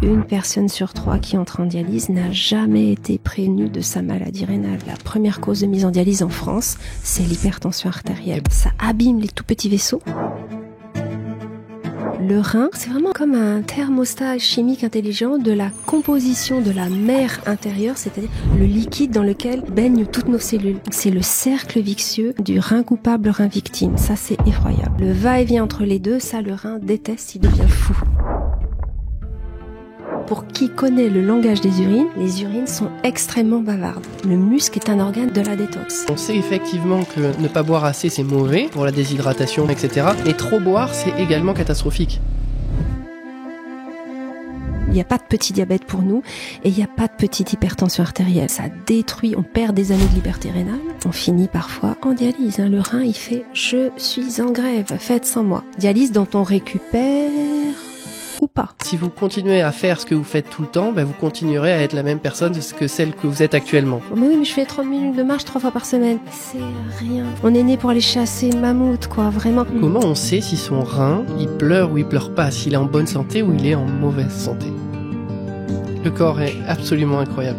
Une personne sur 3 qui entre en dialyse n'a jamais été prévenue de sa maladie rénale. La première cause de mise en dialyse en France, c'est l'hypertension artérielle. Ça abîme les tout petits vaisseaux. Le rein, c'est vraiment comme un thermostat chimique intelligent de la composition de la mer intérieure, c'est-à-dire le liquide dans lequel baignent toutes nos cellules. C'est le cercle vicieux du rein coupable, rein victime. Ça, c'est effroyable. Le va-et-vient entre les deux, ça, le rein déteste, il devient fou. Pour qui connaît le langage des urines, les urines sont extrêmement bavardes. Le muscle est un organe de la détox. On sait effectivement que ne pas boire assez, c'est mauvais pour la déshydratation, etc. Et trop boire, c'est également catastrophique. Il n'y a pas de petit diabète pour nous et il n'y a pas de petite hypertension artérielle. Ça détruit, on perd des années de liberté rénale. On finit parfois en dialyse. Le rein, il fait « je suis en grève, faites sans moi ». Dialyse dont on récupère ou pas. Si vous continuez à faire ce que vous faites tout le temps, vous continuerez à être la même personne que celle que vous êtes actuellement. Mais oui, mais je fais 30 minutes de marche 3 fois par semaine. C'est rien. On est né pour aller chasser le mammouth, quoi, vraiment. Comment on sait si son rein, il pleure ou il pleure pas, s'il est en bonne santé ou il est en mauvaise santé? Le corps est absolument incroyable.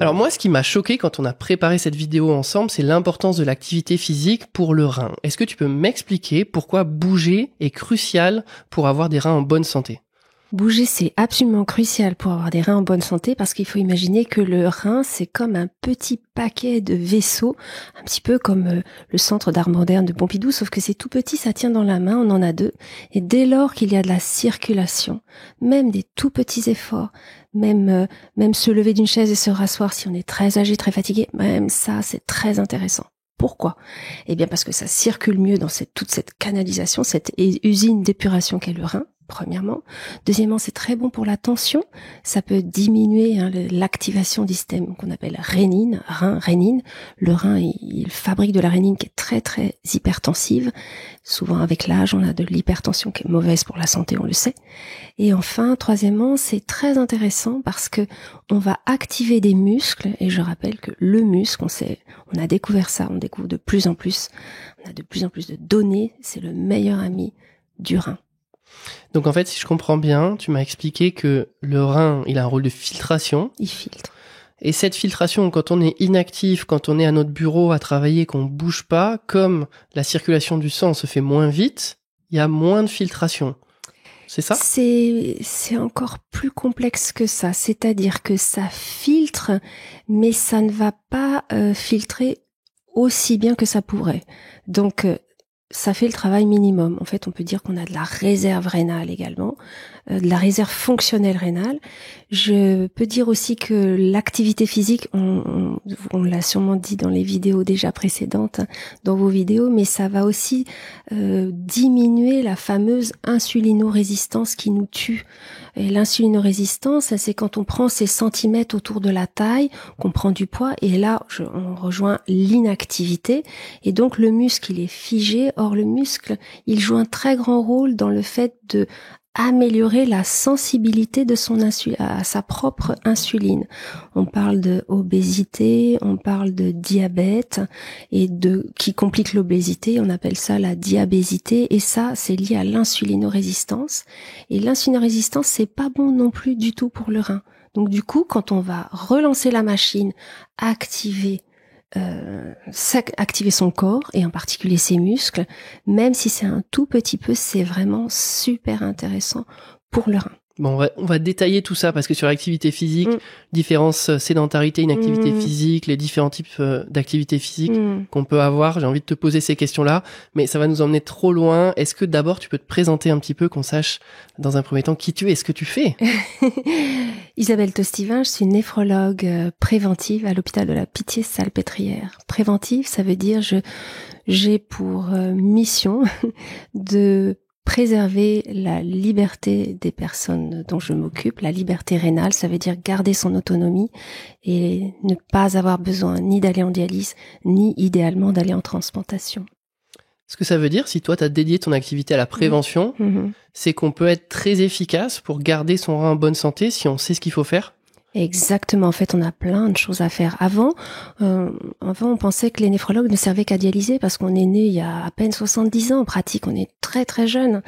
Alors moi, ce qui m'a choqué quand on a préparé cette vidéo ensemble, c'est l'importance de l'activité physique pour le rein. Est-ce que tu peux m'expliquer pourquoi bouger est crucial pour avoir des reins en bonne santé? Bouger, c'est absolument crucial pour avoir des reins en bonne santé parce qu'il faut imaginer que le rein, c'est comme un petit paquet de vaisseaux, un petit peu comme le centre d'art moderne de Pompidou, sauf que c'est tout petit, ça tient dans la main, on en a 2. Et dès lors qu'il y a de la circulation, même des tout petits efforts, même se lever d'une chaise et se rasseoir si on est très âgé, très fatigué, même ça, c'est très intéressant. Pourquoi? Eh bien parce que ça circule mieux dans toute cette canalisation, cette usine d'épuration qu'est le rein. Premièrement. Deuxièmement, c'est très bon pour la tension. Ça peut diminuer l'activation du système qu'on appelle rénine. Le rein, il fabrique de la rénine qui est très très hypertensive. Souvent avec l'âge, on a de l'hypertension qui est mauvaise pour la santé, on le sait. Et enfin, troisièmement, c'est très intéressant parce que on va activer des muscles. Et je rappelle que le muscle, on a découvert ça, on découvre de plus en plus. On a de plus en plus de données. C'est le meilleur ami du rein. Donc en fait, si je comprends bien, tu m'as expliqué que le rein, il a un rôle de filtration. Il filtre. Et cette filtration, quand on est inactif, quand on est à notre bureau à travailler, qu'on bouge pas, comme la circulation du sang se fait moins vite, il y a moins de filtration. C'est ça? C'est encore plus complexe que ça. C'est-à-dire que ça filtre, mais ça ne va pas filtrer aussi bien que ça pourrait. Donc ça fait le travail minimum. En fait, on peut dire qu'on a de la réserve rénale également, de la réserve fonctionnelle rénale. Je peux dire aussi que l'activité physique, on l'a sûrement dit dans les vidéos déjà précédentes, dans vos vidéos, mais ça va aussi diminuer la fameuse insulinorésistance qui nous tue. Et l'insulinorésistance, c'est quand on prend ces centimètres autour de la taille, qu'on prend du poids, et là, on rejoint l'inactivité, et donc le muscle, il est figé. Or, le muscle, il joue un très grand rôle dans le fait de améliorer la sensibilité de à sa propre insuline. On parle de obésité, on parle de diabète et qui complique l'obésité, on appelle ça la diabésité, et ça c'est lié à l'insulinorésistance. Et l'insulinorésistance, c'est pas bon non plus du tout pour le rein. Donc du coup, quand on va relancer la machine, activer son corps et en particulier ses muscles, même si c'est un tout petit peu, c'est vraiment super intéressant pour le rein. Bon, on va détailler tout ça parce que sur l'activité physique, différence sédentarité, inactivité physique, les différents types d'activités physiques qu'on peut avoir, j'ai envie de te poser ces questions-là, mais ça va nous emmener trop loin. Est-ce que d'abord tu peux te présenter un petit peu, qu'on sache dans un premier temps qui tu es et ce que tu fais? Isabelle Tostivin, je suis néphrologue préventive à l'hôpital de la Pitié-Salpêtrière. Préventive, ça veut dire j'ai pour mission de préserver la liberté des personnes dont je m'occupe. La liberté rénale, ça veut dire garder son autonomie et ne pas avoir besoin ni d'aller en dialyse, ni idéalement d'aller en transplantation. Ce que ça veut dire, si toi tu as dédié ton activité à la prévention, c'est qu'on peut être très efficace pour garder son rein en bonne santé si on sait ce qu'il faut faire? Exactement. En fait, on a plein de choses à faire. Avant, on pensait que les néphrologues ne servaient qu'à dialyser parce qu'on est né il y a à peine 70 ans. En pratique, on est très très jeune.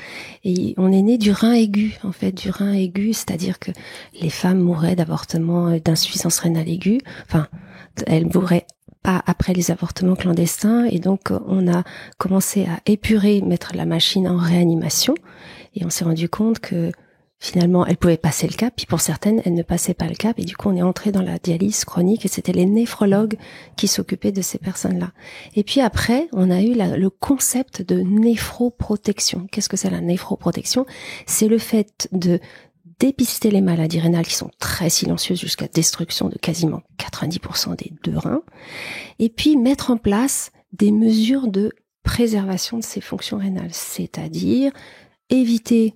Et on est né du rein aigu, en fait, du rein aigu, c'est-à-dire que les femmes mouraient d'avortement, d'insuffisance rénale aiguë. Enfin, elles mouraient pas après les avortements clandestins. Et donc, on a commencé à épurer, mettre la machine en réanimation. Et on s'est rendu compte que finalement, elles pouvaient passer le cap, puis pour certaines, elles ne passaient pas le cap, et du coup, on est entré dans la dialyse chronique, et c'était les néphrologues qui s'occupaient de ces personnes-là. Et puis après, on a eu le concept de néphroprotection. Qu'est-ce que c'est la néphroprotection? C'est le fait de dépister les maladies rénales qui sont très silencieuses jusqu'à destruction de quasiment 90% des 2 reins, et puis mettre en place des mesures de préservation de ces fonctions rénales, c'est-à-dire éviter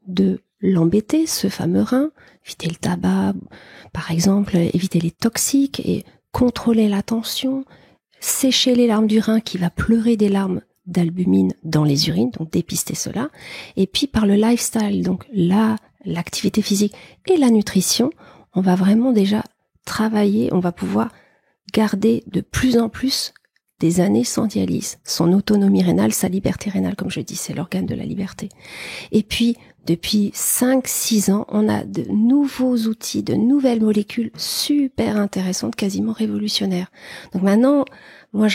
de l'embêter, ce fameux rein, éviter le tabac, par exemple, éviter les toxiques et contrôler la tension, sécher les larmes du rein qui va pleurer des larmes d'albumine dans les urines, donc dépister cela. Et puis par le lifestyle, donc l'activité physique et la nutrition, on va vraiment déjà travailler, on va pouvoir garder de plus en plus des années sans dialyse, son autonomie rénale, sa liberté rénale, comme je dis, c'est l'organe de la liberté. Et puis, depuis 5-6 ans, on a de nouveaux outils, de nouvelles molécules super intéressantes, quasiment révolutionnaires. Donc maintenant, moi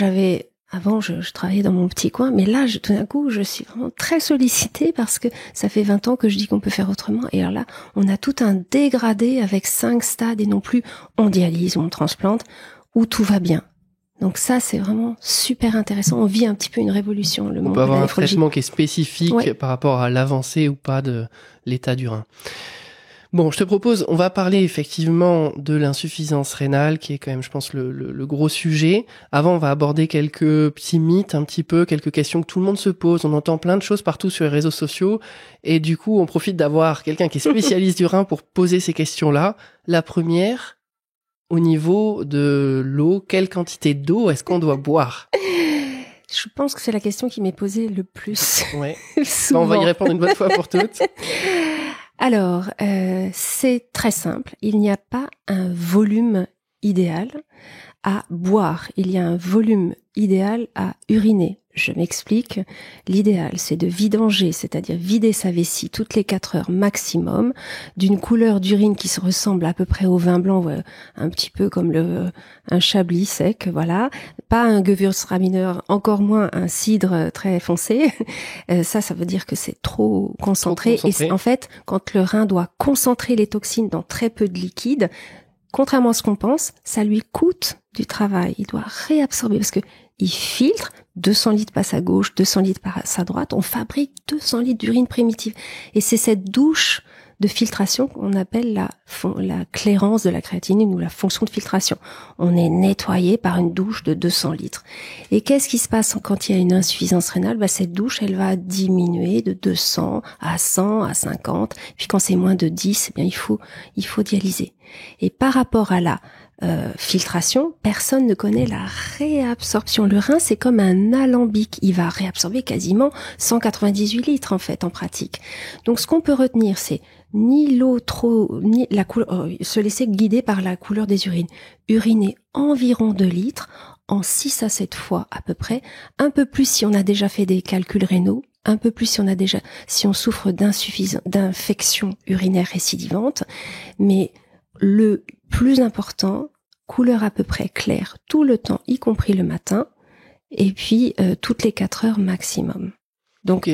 avant, je travaillais dans mon petit coin, mais là, tout d'un coup, je suis vraiment très sollicitée parce que ça fait 20 ans que je dis qu'on peut faire autrement. Et alors là, on a tout un dégradé avec 5 stades et non plus on dialyse ou on transplante, où tout va bien. Donc ça, c'est vraiment super intéressant. On vit un petit peu une révolution. On peut avoir un traitement qui est spécifique par rapport à l'avancée ou pas de l'état du rein. Bon, je te propose, on va parler effectivement de l'insuffisance rénale, qui est quand même, je pense, le gros sujet. Avant, on va aborder quelques petits mythes, un petit peu, quelques questions que tout le monde se pose. On entend plein de choses partout sur les réseaux sociaux. Et du coup, on profite d'avoir quelqu'un qui est spécialiste du rein pour poser ces questions-là. La première, au niveau de l'eau, quelle quantité d'eau est-ce qu'on doit boire? Je pense que c'est la question qui m'est posée le plus. Ouais. On va y répondre une bonne fois pour toutes. Alors, c'est très simple. Il n'y a pas un volume idéal à boire. Il y a un volume idéal à uriner. Je m'explique. L'idéal, c'est de vidanger, c'est-à-dire vider sa vessie toutes les 4 heures maximum, d'une couleur d'urine qui se ressemble à peu près au vin blanc, un petit peu comme un chablis sec, voilà. Pas un Gewürztraminer, encore moins un cidre très foncé. Ça veut dire que c'est trop concentré. Et en fait, quand le rein doit concentrer les toxines dans très peu de liquide, contrairement à ce qu'on pense, ça lui coûte du travail. Il doit réabsorber parce que il filtre, 200 litres passent à gauche, 200 litres passent à droite, on fabrique 200 litres d'urine primitive. Et c'est cette douche de filtration qu'on appelle la clairance de la créatinine ou la fonction de filtration. On est nettoyé par une douche de 200 litres. Et qu'est-ce qui se passe quand il y a une insuffisance rénale? Cette douche, elle va diminuer de 200 à 100 à 50. Puis quand c'est moins de 10, eh bien, il faut dialyser. Et par rapport à la filtration, personne ne connaît la réabsorption. Le rein, c'est comme un alambic. Il va réabsorber quasiment 198 litres, en fait, en pratique. Donc, ce qu'on peut retenir, c'est ni l'eau trop, ni la couleur, se laisser guider par la couleur des urines. Uriner environ 2 litres en 6 à 7 fois, à peu près. Un peu plus si on a déjà fait des calculs rénaux. Un peu plus si on souffre d'infection urinaire récidivante. Mais le plus important, couleur à peu près claire tout le temps, y compris le matin, et puis toutes les 4 heures maximum. Donc,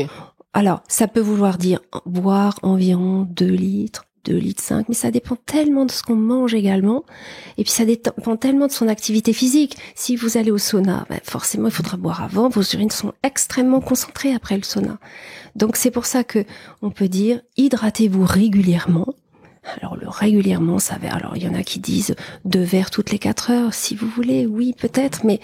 alors, ça peut vouloir dire boire environ 2 litres, 2 litres 5, mais ça dépend tellement de ce qu'on mange également, et puis ça dépend tellement de son activité physique. Si vous allez au sauna, forcément il faudra boire avant, vos urines sont extrêmement concentrées après le sauna. Donc c'est pour ça que on peut dire hydratez-vous régulièrement. Alors régulièrement, alors il y en a qui disent 2 verres toutes les 4 heures, si vous voulez, oui peut-être, mais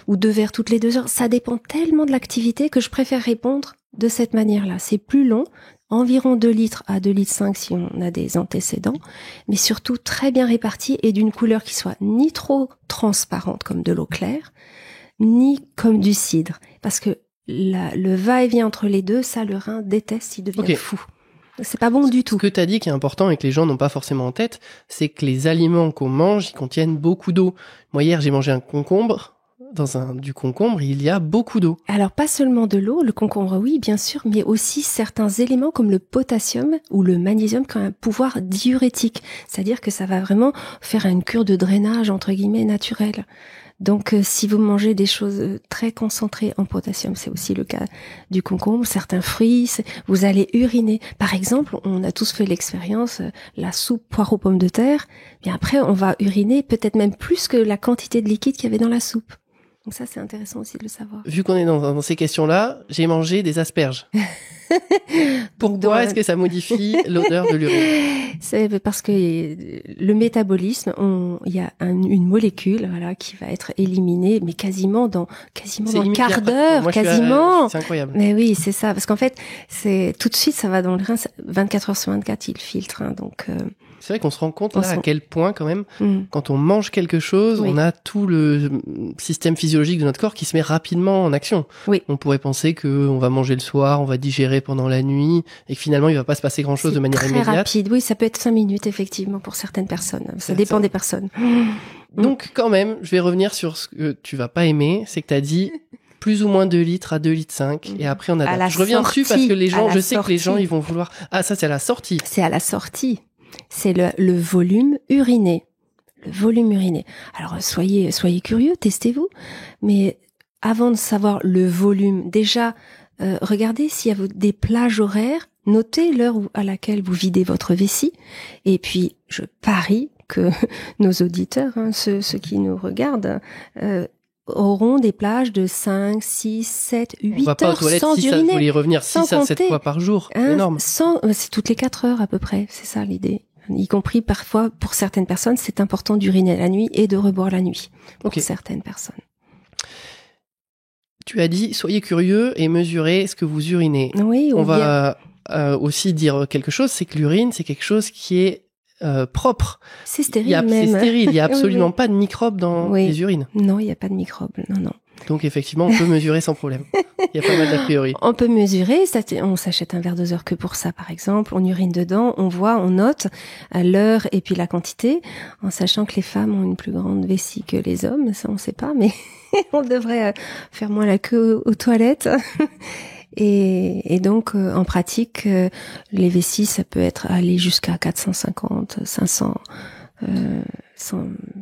ou 2 verres toutes les 2 heures, ça dépend tellement de l'activité que je préfère répondre de cette manière-là. C'est plus long, environ 2 litres à 2 litres 5 si on a des antécédents, mais surtout très bien réparti et d'une couleur qui soit ni trop transparente comme de l'eau claire, ni comme du cidre, parce que le va-et-vient entre les deux, ça le rein déteste, il devient fou. C'est pas bon du tout. Ce que tu as dit qui est important et que les gens n'ont pas forcément en tête, c'est que les aliments qu'on mange, ils contiennent beaucoup d'eau. Moi, hier, j'ai mangé un concombre. Du concombre, il y a beaucoup d'eau. Alors, pas seulement de l'eau, le concombre, oui, bien sûr, mais aussi certains éléments comme le potassium ou le magnésium qui ont un pouvoir diurétique. C'est-à-dire que ça va vraiment faire une cure de drainage, entre guillemets, naturelle. Donc, si vous mangez des choses très concentrées en potassium, c'est aussi le cas du concombre, certains fruits, vous allez uriner. Par exemple, on a tous fait l'expérience, la soupe poireaux pommes de terre, et après, on va uriner peut-être même plus que la quantité de liquide qu'il y avait dans la soupe. Donc ça, c'est intéressant aussi de le savoir. Vu qu'on est dans ces questions-là, j'ai mangé des asperges. Pourquoi est-ce que ça modifie l'odeur de l'urine? C'est parce que le métabolisme, il y a une molécule, voilà, qui va être éliminée, mais quasiment dans un quart d'heure, quasiment. C'est incroyable. Mais oui, c'est ça, parce qu'en fait, c'est tout de suite, ça va dans le rein, 24 heures sur 24, il filtre, hein, donc. C'est vrai qu'on se rend compte là à quel point quand même, quand on mange quelque chose, oui. on a tout le système physiologique de notre corps qui se met rapidement en action. Oui. On pourrait penser que on va manger le soir, on va digérer pendant la nuit, et que finalement il va pas se passer grand chose de manière immédiate. Très rapide, oui, ça peut être 5 minutes effectivement pour certaines personnes. Ça dépend des personnes. Donc quand même, je vais revenir sur ce que tu vas pas aimer, c'est que tu as dit plus ou moins 2 litres à 2 litres 5, et après on a. Je reviens dessus parce que les gens, je sais que les gens ils vont vouloir. Ah ça c'est à la sortie. C'est à la sortie. C'est le volume uriné. Le volume uriné. Alors, soyez curieux, testez-vous. Mais avant de savoir le volume, déjà, regardez s'il y a des plages horaires. Notez l'heure à laquelle vous videz votre vessie. Et puis, je parie que nos auditeurs, hein, ceux qui nous regardent, auront des plages de 5, 6, 7, 8 heures sans uriner. Vous voulez revenir 6 à 7 fois par jour. C'est énorme. C'est toutes les 4 heures à peu près. C'est ça l'idée. Y compris parfois, pour certaines personnes, c'est important d'uriner la nuit et de reboire la nuit. Pour certaines personnes. Tu as dit, soyez curieux et mesurez ce que vous urinez. Oui, on va aussi dire quelque chose, c'est que l'urine, c'est quelque chose qui est propre. C'est stérile C'est stérile, il n'y a absolument pas de microbes dans les urines. Non, il n'y a pas de microbes, non. Donc effectivement, on peut mesurer sans problème. Il y a pas mal d'a priori. On peut mesurer, on s'achète un verre doseur que pour ça par exemple, on urine dedans, on note l'heure et puis la quantité, en sachant que les femmes ont une plus grande vessie que les hommes, ça on sait pas, mais on devrait faire moins la queue aux toilettes. Et donc, en pratique, les vessies, ça peut aller jusqu'à 450, 500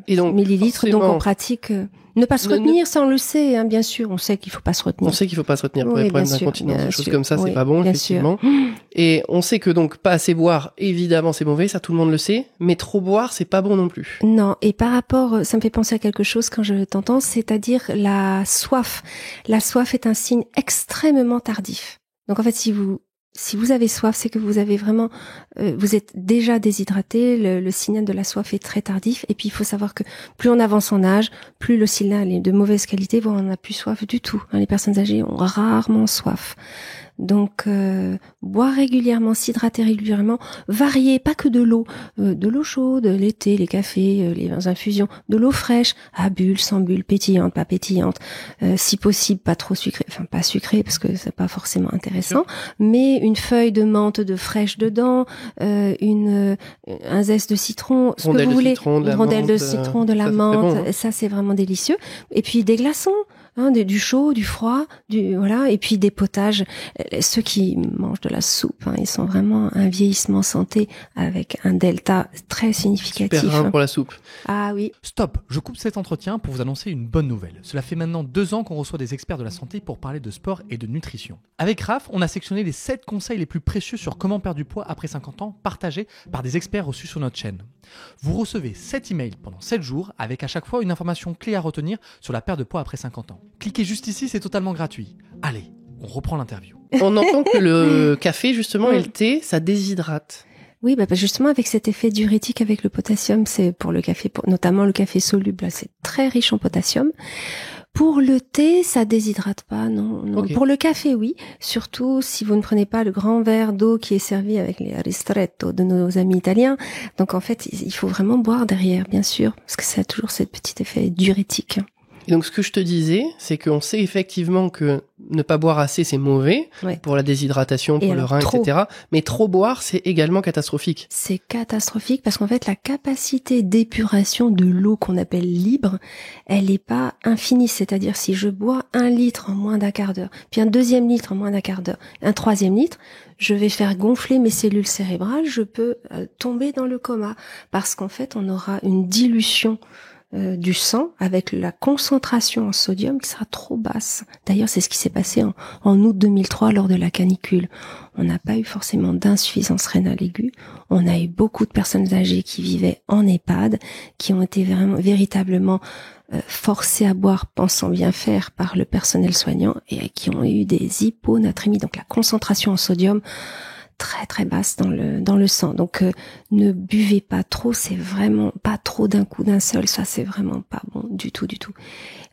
millilitres. Donc, en pratique, ne pas se retenir, ça on le sait, hein, bien sûr. On sait qu'il faut pas se retenir. On sait qu'il faut pas se retenir pour les problèmes d'incontinence, des choses comme ça, c'est pas bon, effectivement. Et on sait que donc, pas assez boire, évidemment, c'est mauvais, ça tout le monde le sait. Mais trop boire, c'est pas bon non plus. Non. Et par rapport, ça me fait penser à quelque chose quand je t'entends, c'est-à-dire la soif. La soif est un signe extrêmement tardif. Donc, en fait, si vous avez soif, c'est que vous avez vraiment, vous êtes déjà déshydraté. Le signal de la soif est très tardif. Et puis il faut savoir que plus on avance en âge, plus le signal est de mauvaise qualité, voire on n'a plus soif du tout. Les personnes âgées ont rarement soif. Donc boire régulièrement, s'hydrater régulièrement, varier, pas que de l'eau chaude, l'été, les cafés, les infusions, de l'eau fraîche, à bulles, sans bulles, pétillante, pas pétillante, si possible pas trop sucrée, enfin pas sucrée parce que c'est pas forcément intéressant, mais une feuille de menthe de fraîche dedans, un zeste de citron, ce que vous voulez, une rondelle de citron, de la menthe, bon, ça c'est vraiment délicieux. Et puis des glaçons. Du chaud, du froid, et puis des potages. Ceux qui mangent de la soupe, ils sont vraiment un vieillissement santé avec un delta très significatif. Super rare pour la soupe. Ah oui. Stop, je coupe cet entretien pour vous annoncer une bonne nouvelle. Cela fait maintenant 2 ans qu'on reçoit des experts de la santé pour parler de sport et de nutrition. Avec Raph, on a sectionné les 7 conseils les plus précieux sur comment perdre du poids après 50 ans, partagés par des experts reçus sur notre chaîne. Vous recevez 7 emails pendant 7 jours avec à chaque fois une information clé à retenir sur la perte de poids après 50 ans. Cliquez juste ici, c'est totalement gratuit. Allez, on reprend l'interview. On entend que le café, justement, et le thé, ça déshydrate. Oui, justement, avec cet effet diurétique avec le potassium, c'est pour le café, notamment le café soluble, là, c'est très riche en potassium. Pour le thé, ça déshydrate pas, non. Okay. Pour le café, oui. Surtout si vous ne prenez pas le grand verre d'eau qui est servi avec les ristretto de nos amis italiens. Donc, en fait, il faut vraiment boire derrière, bien sûr, parce que ça a toujours ce petit effet diurétique. Et donc, ce que je te disais, c'est qu'on sait effectivement que ne pas boire assez, c'est mauvais pour la déshydratation, pour le rein, etc. Mais trop boire, c'est également catastrophique. C'est catastrophique parce qu'en fait, la capacité d'épuration de l'eau qu'on appelle libre, elle n'est pas infinie. C'est-à-dire, si je bois 1 litre en moins d'un quart d'heure, puis un 2e litre en moins d'un quart d'heure, un 3e litre, je vais faire gonfler mes cellules cérébrales, je peux tomber dans le coma. Parce qu'en fait, on aura une dilution du sang avec la concentration en sodium qui sera trop basse. D'ailleurs, c'est ce qui s'est passé en août 2003 lors de la canicule. On n'a pas eu forcément d'insuffisance rénale aiguë. On a eu beaucoup de personnes âgées qui vivaient en EHPAD, qui ont été véritablement forcées à boire pensant bien faire par le personnel soignant et qui ont eu des hyponatrémies. Donc la concentration en sodium très très basse dans le sang. Donc ne buvez pas trop, c'est vraiment pas trop d'un coup d'un seul, ça c'est vraiment pas bon du tout.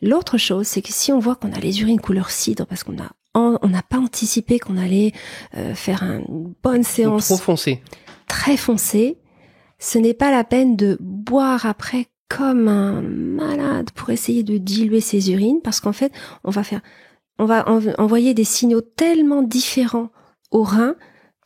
L'autre chose, c'est que si on voit qu'on a les urines couleur cidre parce qu'on n'a pas anticipé qu'on allait faire une bonne séance trop foncée, très foncée, ce n'est pas la peine de boire après comme un malade pour essayer de diluer ses urines parce qu'en fait, on va envoyer des signaux tellement différents au rein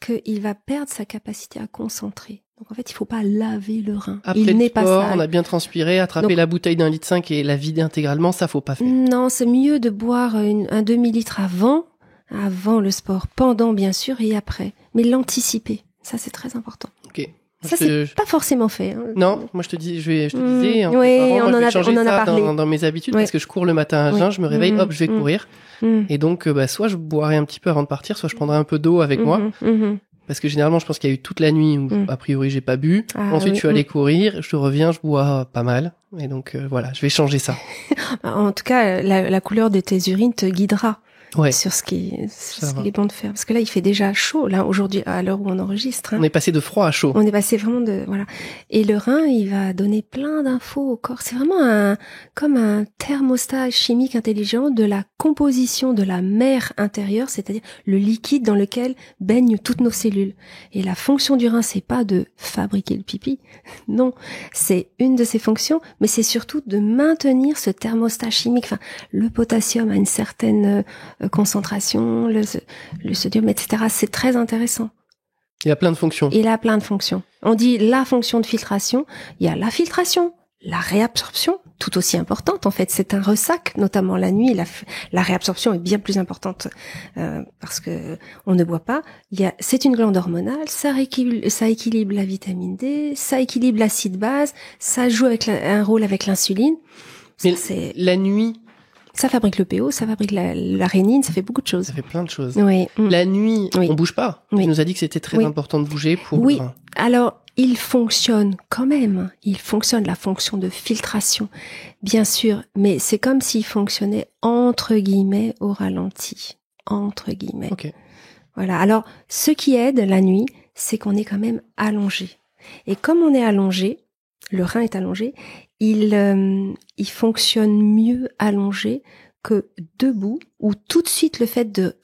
qu'il va perdre sa capacité à concentrer. Donc en fait, il faut pas laver le rein. Après il n'est sport, pas sale. On a bien transpiré, attraper la bouteille d'1,5 litre et la vider intégralement, ça faut pas faire. Non, c'est mieux de boire un demi-litre avant le sport, pendant bien sûr et après. Mais l'anticiper, ça c'est très important. Ok. Ça c'est pas forcément fait. Hein. Non, moi je te disais, oui, on en a parlé dans mes habitudes parce que je cours le matin à jeun, je me réveille, hop, je vais courir. Et donc, soit je boirai un petit peu avant de partir, soit je prendrai un peu d'eau avec moi. Parce que généralement, je pense qu'il y a eu toute la nuit où, a priori, j'ai pas bu. Ensuite, je suis allé courir, je reviens, je bois pas mal. Et donc, voilà, je vais changer ça. En tout cas, la couleur de tes urines te guidera. Sur ce qu'il est bon de faire. Parce que là, il fait déjà chaud, là, aujourd'hui, à l'heure où on enregistre. Hein. On est passé de froid à chaud. On est passé vraiment voilà. Et le rein, il va donner plein d'infos au corps. C'est vraiment comme un thermostat chimique intelligent de la composition de la mer intérieure, c'est-à-dire le liquide dans lequel baignent toutes nos cellules. Et la fonction du rein, c'est pas de fabriquer le pipi. Non. C'est une de ses fonctions, mais c'est surtout de maintenir ce thermostat chimique. Enfin, le potassium a une certaine concentration, le sodium, etc. C'est très intéressant. Il a plein de fonctions. Il a plein de fonctions. On dit la fonction de filtration. Il y a la filtration, la réabsorption, tout aussi importante. En fait, c'est un ressac, notamment la nuit. La réabsorption est bien plus importante parce que on ne boit pas. C'est une glande hormonale. Ça équilibre la vitamine D, ça équilibre l'acide base, ça joue un rôle avec l'insuline. Mais la nuit. Ça fabrique le PO, ça fabrique la rénine, ça fait beaucoup de choses. Ça fait plein de choses. Oui. La nuit, on bouge pas. Tu nous as dit que c'était très important de bouger pour... Oui, alors il fonctionne quand même. Il fonctionne, la fonction de filtration, bien sûr. Mais c'est comme s'il fonctionnait entre guillemets au ralenti. Entre guillemets. Ok. Voilà. Alors, ce qui aide la nuit, c'est qu'on est quand même allongé. Et comme on est allongé, le rein est allongé, il fonctionne mieux allongé que debout, ou tout de suite le fait de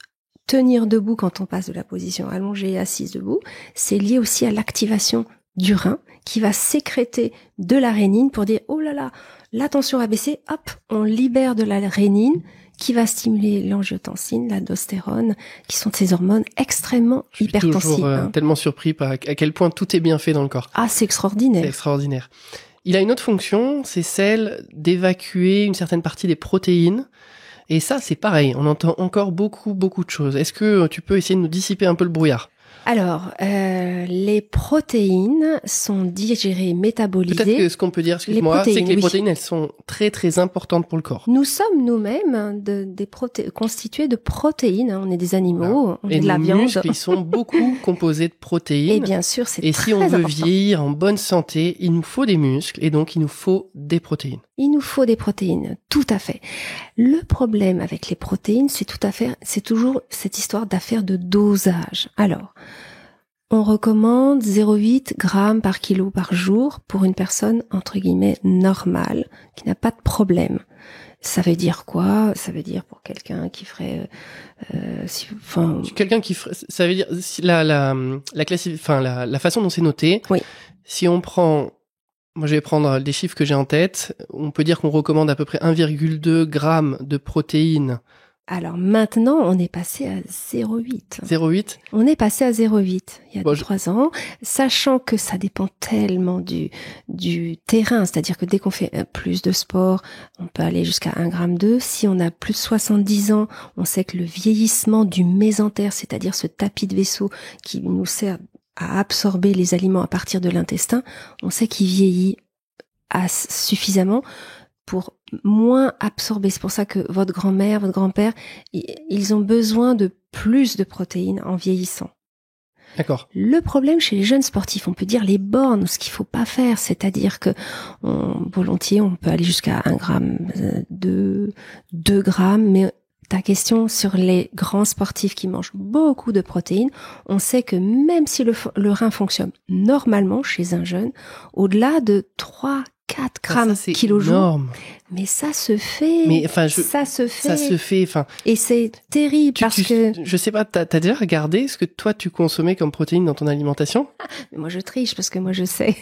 tenir debout quand on passe de la position allongée à assise debout, c'est lié aussi à l'activation du rein qui va sécréter de la rénine pour dire oh là là, la tension va baisser, hop, on libère de la rénine qui va stimuler l'angiotensine, l'aldostérone, qui sont ces hormones extrêmement hypertensives. Je suis toujours tellement surpris par à quel point tout est bien fait dans le corps. Ah, c'est extraordinaire. C'est extraordinaire. Il a une autre fonction, c'est celle d'évacuer une certaine partie des protéines. Et ça, c'est pareil, on entend encore beaucoup de choses. Est-ce que tu peux essayer de nous dissiper un peu le brouillard ? Alors, les protéines sont digérées, métabolisées. Peut-être que ce qu'on peut dire, excuse-moi, c'est que les protéines, elles sont très très importantes pour le corps. Nous sommes nous-mêmes constitués de protéines. On est des animaux, on est de la viande. Et nos muscles, ils sont beaucoup composés de protéines. Et bien sûr, c'est très important. Et si on veut vieillir en bonne santé, il nous faut des muscles et donc il nous faut des protéines. Il nous faut des protéines, tout à fait. Le problème avec les protéines, c'est toujours cette histoire d'affaire de dosage. Alors, on recommande 0,8 grammes par kilo par jour pour une personne, entre guillemets, normale, qui n'a pas de problème. Ça veut dire quoi ? Ça veut dire pour quelqu'un qui ferait... Quelqu'un qui ferait... Ça veut dire... La façon dont c'est noté, oui. Si on prend Moi, je vais prendre les chiffres que j'ai en tête. On peut dire qu'on recommande à peu près 1,2 g de protéines. Alors maintenant, on est passé à 0,8. 0,8. On est passé à 0,8 il y a Bon, 3 ans, sachant que ça dépend tellement du terrain. C'est-à-dire que dès qu'on fait plus de sport, on peut aller jusqu'à 1,2 g. Si on a plus de 70 ans, on sait que le vieillissement du mésentère, c'est-à-dire ce tapis de vaisseau qui nous sert à absorber les aliments à partir de l'intestin, on sait qu'il vieillit suffisamment pour moins absorber. C'est pour ça que votre grand-mère, votre grand-père, ils ont besoin de plus de protéines en vieillissant. D'accord. Le problème chez les jeunes sportifs, on peut dire les bornes, ce qu'il faut pas faire, c'est-à-dire que volontiers, on peut aller jusqu'à 1 gramme, 2 grammes, mais ta question sur les grands sportifs qui mangent beaucoup de protéines, on sait que même si le rein fonctionne normalement chez un jeune, au-delà de 3-4 grammes kilojoule, énorme. Mais ça se fait. Mais enfin, ça se fait. Enfin. Et c'est terrible parce que. Je sais pas. T'as déjà regardé ce que toi tu consommais comme protéines dans ton alimentation? Mais moi je triche parce que moi je sais.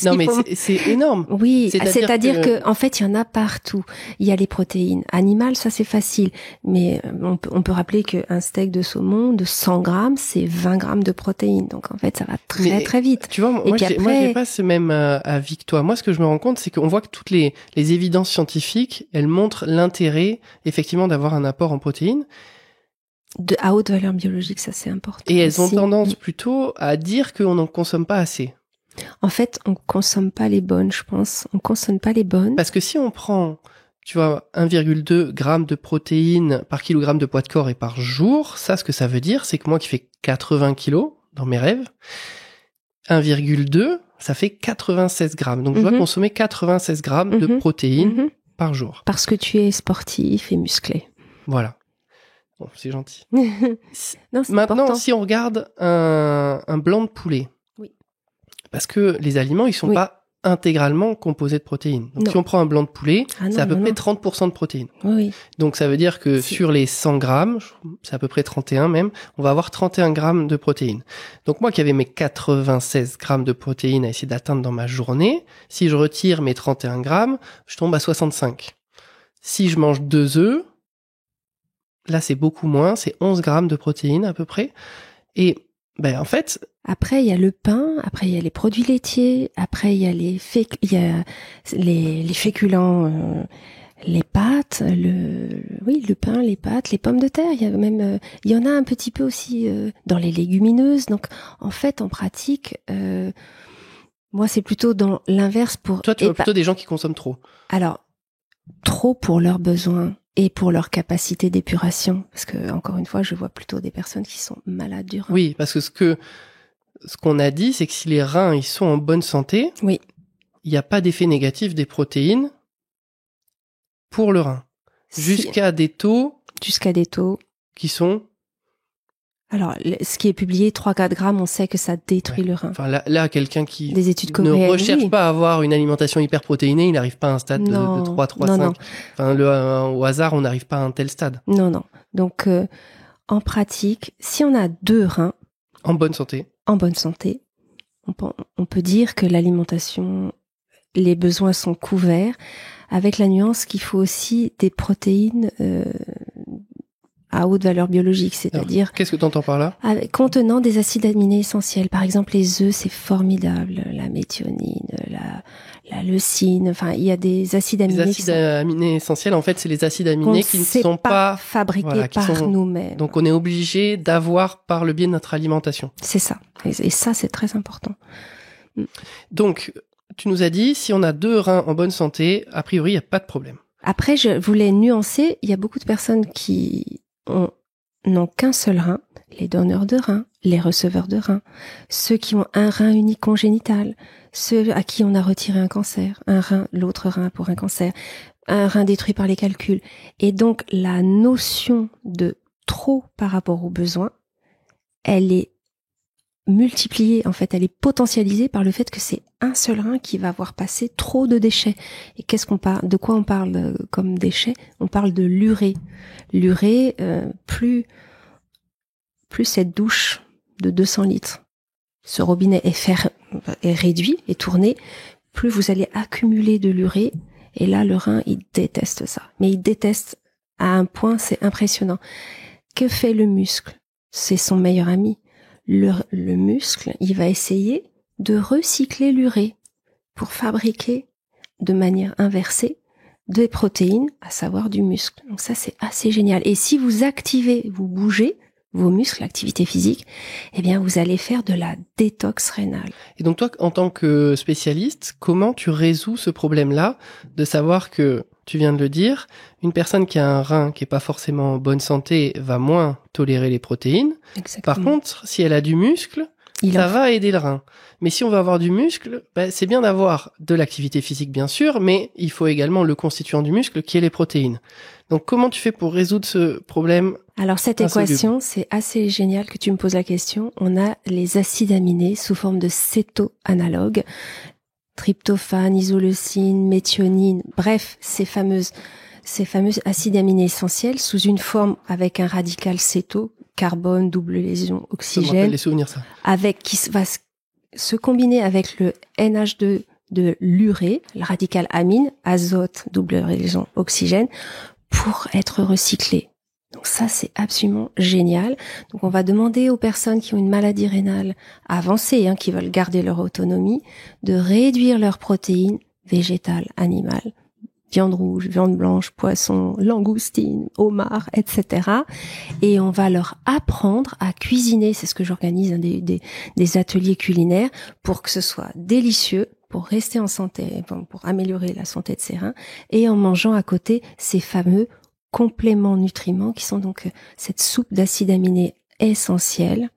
Non mais c'est énorme. Oui, c'est-à-dire que en fait il y en a partout. Il y a les protéines animales, ça c'est facile. Mais on peut rappeler qu'un steak de saumon de 100 grammes, c'est 20 grammes de protéines. Donc en fait ça va très vite. Tu vois, moi j'ai pas ce même avis que toi. Moi ce que je me rends compte, c'est qu'on voit que toutes les évidences scientifiques, elles montrent l'intérêt, effectivement, d'avoir un apport en protéines. À haute valeur biologique, ça c'est important. Et elles ont tendance plutôt à dire qu'on n'en consomme pas assez. En fait, on consomme pas les bonnes, je pense. On consomme pas les bonnes. Parce que si on prend, tu vois, 1,2 g de protéines par kilogramme de poids de corps et par jour, ça, ce que ça veut dire, c'est que moi qui fais 80 kilos dans mes rêves, 1,2, ça fait 96 grammes. Donc, je dois consommer 96 grammes de protéines par jour. Parce que tu es sportif et musclé. Voilà. Bon, c'est gentil. Non, maintenant, important. si on regarde un blanc de poulet, oui. Parce que les aliments, ils sont pas intégralement composés de protéines. Donc, si on prend un blanc de poulet, c'est à peu près 30% de protéines. Oui. Donc, ça veut dire que sur les 100 grammes, c'est à peu près 31 même, on va avoir 31 grammes de protéines. Donc, moi qui avais mes 96 grammes de protéines à essayer d'atteindre dans ma journée, si je retire mes 31 grammes, je tombe à 65. Si je mange 2 œufs, là, c'est beaucoup moins, c'est 11 grammes de protéines à peu près. Et en fait... Après, il y a le pain, après, il y a les produits laitiers, après, il y a les féculents, les pâtes, le pain, les pâtes, les pommes de terre. Il y a même, il y en a un petit peu aussi dans les légumineuses. Donc, en fait, en pratique, moi, c'est plutôt dans l'inverse pour... Toi, tu vois plutôt des gens qui consomment trop. Alors, trop pour leurs besoins et pour leur capacité d'épuration. Parce que, encore une fois, je vois plutôt des personnes qui sont malades du rein. Oui, parce que ce qu'on a dit, c'est que si les reins ils sont en bonne santé, oui, il n'y a pas d'effet négatif des protéines pour le rein. Jusqu'à des taux qui sont... Alors, ce qui est publié, 3-4 grammes, on sait que ça détruit le rein. Enfin, là quelqu'un qui des études coréennes, ne recherche pas à avoir une alimentation hyperprotéinée, il n'arrive pas à un stade de 3, 5. Non. Enfin, au hasard, on n'arrive pas à un tel stade. Non. Donc, en pratique, si on a 2 reins... En bonne santé, on peut dire que l'alimentation, les besoins sont couverts, avec la nuance qu'il faut aussi des protéines à haute valeur biologique, c'est-à-dire... Alors, qu'est-ce que tu entends par là ? Contenant des acides aminés essentiels. Par exemple, les œufs, c'est formidable. La méthionine, la leucine, enfin, il y a des acides aminés... Les acides aminés essentiels, en fait, c'est les acides aminés qui ne sont pas fabriqués par nous-mêmes. Donc, on est obligé d'avoir par le biais de notre alimentation. C'est ça. Et ça, c'est très important. Donc, tu nous as dit, si on a 2 reins en bonne santé, a priori, il n'y a pas de problème. Après, je voulais nuancer. Il y a beaucoup de personnes qui n'ont qu'un seul rein, les donneurs de reins, les receveurs de reins, ceux qui ont un rein unique congénital, ceux à qui on a retiré un cancer, un rein, l'autre rein pour un cancer, un rein détruit par les calculs. Et donc, la notion de trop par rapport aux besoins, elle est multipliée, en fait, elle est potentialisée par le fait que c'est un seul rein qui va avoir passé trop de déchets. Et de quoi on parle comme déchets? On parle de l'urée. L'urée, plus cette douche de 200 litres, ce robinet est réduit, est tourné, plus vous allez accumuler de l'urée. Et là, le rein, il déteste ça. Mais il déteste à un point, c'est impressionnant. Que fait le muscle? C'est son meilleur ami. Le muscle, il va essayer de recycler l'urée pour fabriquer de manière inversée des protéines, à savoir du muscle. Donc ça, c'est assez génial. Et si vous activez, vous bougez vos muscles, l'activité physique, eh bien, vous allez faire de la détox rénale. Et donc toi, en tant que spécialiste, comment tu résous ce problème-là de savoir que, tu viens de le dire, une personne qui a un rein qui est pas forcément en bonne santé va moins tolérer les protéines. Exactement. Par contre, si elle a du muscle, ça va aider le rein. Mais si on veut avoir du muscle, c'est bien d'avoir de l'activité physique, bien sûr, mais il faut également le constituant du muscle qui est les protéines. Donc, comment tu fais pour résoudre ce problème? Alors, cette équation, c'est assez génial que tu me poses la question. On a les acides aminés sous forme de céto-analogues, tryptophane, isoleucine, méthionine, bref, ces fameux acides aminés essentiels sous une forme avec un radical céto, carbone, double liaison, oxygène. Ça me rappelle les souvenirs, ça. Qui va se combiner avec le NH2 de l'urée, le radical amine, azote, double liaison, oxygène, pour être recyclé. Donc ça, c'est absolument génial. Donc on va demander aux personnes qui ont une maladie rénale avancée, qui veulent garder leur autonomie, de réduire leurs protéines végétales, animales, viande rouge, viande blanche, poisson, langoustine, homard, etc. Et on va leur apprendre à cuisiner. C'est ce que j'organise, des ateliers culinaires pour que ce soit délicieux, pour rester en santé, pour améliorer la santé de ses reins, et en mangeant à côté ces fameux compléments nutriments qui sont donc cette soupe d'acides aminés essentiels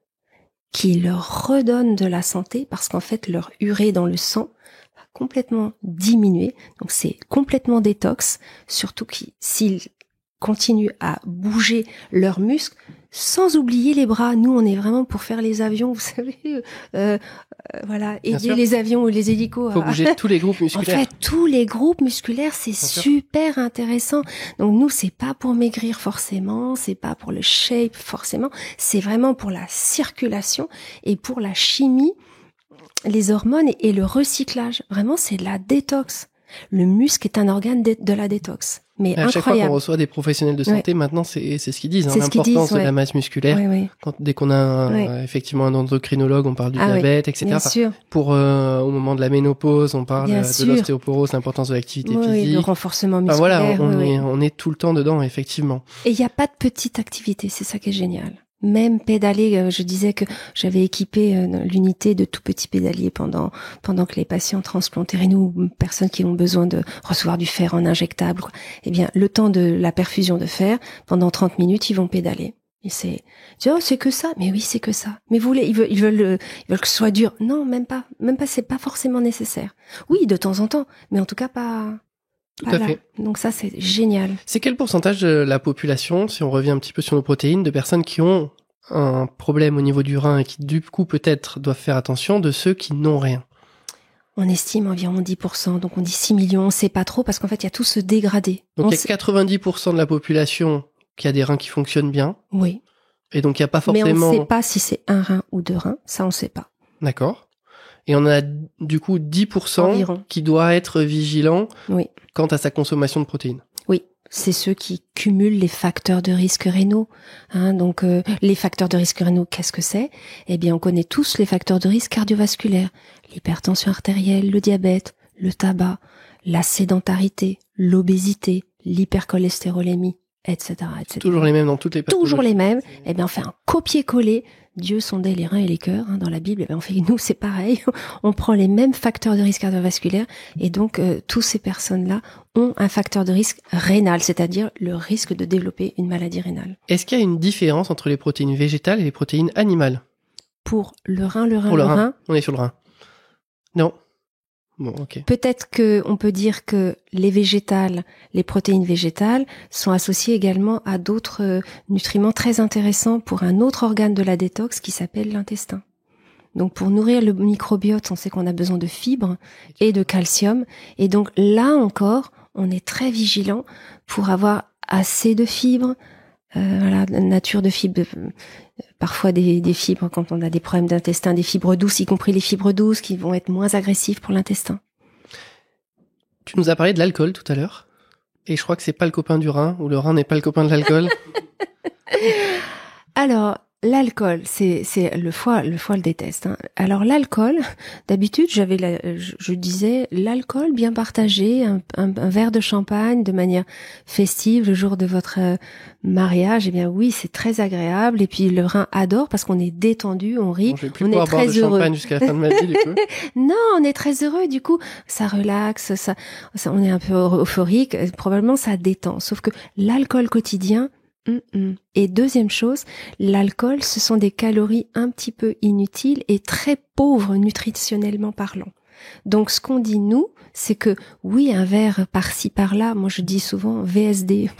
qui leur redonne de la santé parce qu'en fait leur urée dans le sang va complètement diminuer. Donc c'est complètement détox, surtout s'ils continuent à bouger leurs muscles sans oublier les bras. Nous, on est vraiment pour faire les avions, vous savez, aider les avions ou les hélicos. Faut bouger tous les groupes musculaires. En fait, tous les groupes musculaires, c'est super intéressant. Donc nous, c'est pas pour maigrir forcément, c'est pas pour le shape forcément, c'est vraiment pour la circulation et pour la chimie, les hormones et le recyclage. Vraiment, c'est de la détox. Le muscle est un organe de la détox. Mais à chaque fois qu'on reçoit des professionnels de santé, maintenant c'est ce qu'ils disent, l'importance de la masse musculaire. Dès qu'on a effectivement un endocrinologue, on parle du diabète, etc. Bien sûr. Pour au moment de la ménopause, on parle de l'ostéoporose, l'importance de l'activité physique, le renforcement musculaire. On est tout le temps dedans, effectivement. Et il n'y a pas de petite activité, c'est ça qui est génial. Même pédaler, je disais que j'avais équipé l'unité de tout petits pédaliers pendant que les patients transplantés rénaux ou personnes qui ont besoin de recevoir du fer en injectable, eh bien, le temps de la perfusion de fer, pendant 30 minutes, ils vont pédaler. Et c'est que ça. Mais oui, c'est que ça. Mais ils veulent que ce soit dur. Non, même pas, c'est pas forcément nécessaire. Oui, de temps en temps, mais en tout cas pas. Tout à fait. Donc ça, c'est génial. C'est quel pourcentage de la population, si on revient un petit peu sur nos protéines, de personnes qui ont un problème au niveau du rein et qui, du coup, peut-être doivent faire attention, de ceux qui n'ont rien? On estime environ 10%, donc on dit 6 millions, on sait pas trop, parce qu'en fait, il y a tout ce dégradé. Donc il y a 90% de la population qui a des reins qui fonctionnent bien. Oui. Et donc il n'y a pas forcément... Mais on ne sait pas si c'est un rein ou deux reins, ça on ne sait pas. D'accord. Et on a du coup 10% environ qui doit être vigilant quant à sa consommation de protéines. Oui, c'est ceux qui cumulent les facteurs de risque rénaux. Donc les facteurs de risque rénaux, qu'est-ce que c'est? Eh bien, on connaît tous les facteurs de risque cardiovasculaires. L'hypertension artérielle, le diabète, le tabac, la sédentarité, l'obésité, l'hypercholestérolémie, etc., etc. Toujours les mêmes dans toutes les pathologies. Toujours les mêmes. Eh bien, on fait un copier-coller. Dieu sondait les reins et les cœurs dans la Bible. Eh bien, on fait, nous, c'est pareil. On prend les mêmes facteurs de risque cardiovasculaire et donc tous ces personnes-là ont un facteur de risque rénal, c'est-à-dire le risque de développer une maladie rénale. Est-ce qu'il y a une différence entre les protéines végétales et les protéines animales? Pour le rein, on est sur le rein. Non. Bon, ok. Peut-être que on peut dire que les protéines végétales sont associées également à d'autres nutriments très intéressants pour un autre organe de la détox qui s'appelle l'intestin. Donc pour nourrir le microbiote, on sait qu'on a besoin de fibres et de calcium. Et donc là encore, on est très vigilant pour avoir assez de fibres. Nature de fibres, parfois des fibres quand on a des problèmes d'intestin, des fibres douces, y compris les fibres douces qui vont être moins agressives pour l'intestin. Tu nous as parlé de l'alcool tout à l'heure. Et je crois que c'est pas le copain du rein, ou le rein n'est pas le copain de l'alcool. Alors, l'alcool, c'est le foie le déteste. Hein. Alors l'alcool, d'habitude, je disais l'alcool bien partagé, un verre de champagne de manière festive le jour de votre mariage. Eh bien oui, c'est très agréable. Et puis le rein adore parce qu'on est détendu, on rit, Je vais plus on est pouvoir boire très de heureux. champagne jusqu'à la fin de ma vie, du coup. Non, on est très heureux. Du coup, ça relaxe, ça on est un peu euphorique. Probablement, ça détend. Sauf que l'alcool quotidien. Et deuxième chose, l'alcool, ce sont des calories un petit peu inutiles et très pauvres nutritionnellement parlant. Donc ce qu'on dit nous, c'est que oui, un verre par-ci par-là, moi je dis souvent VSD,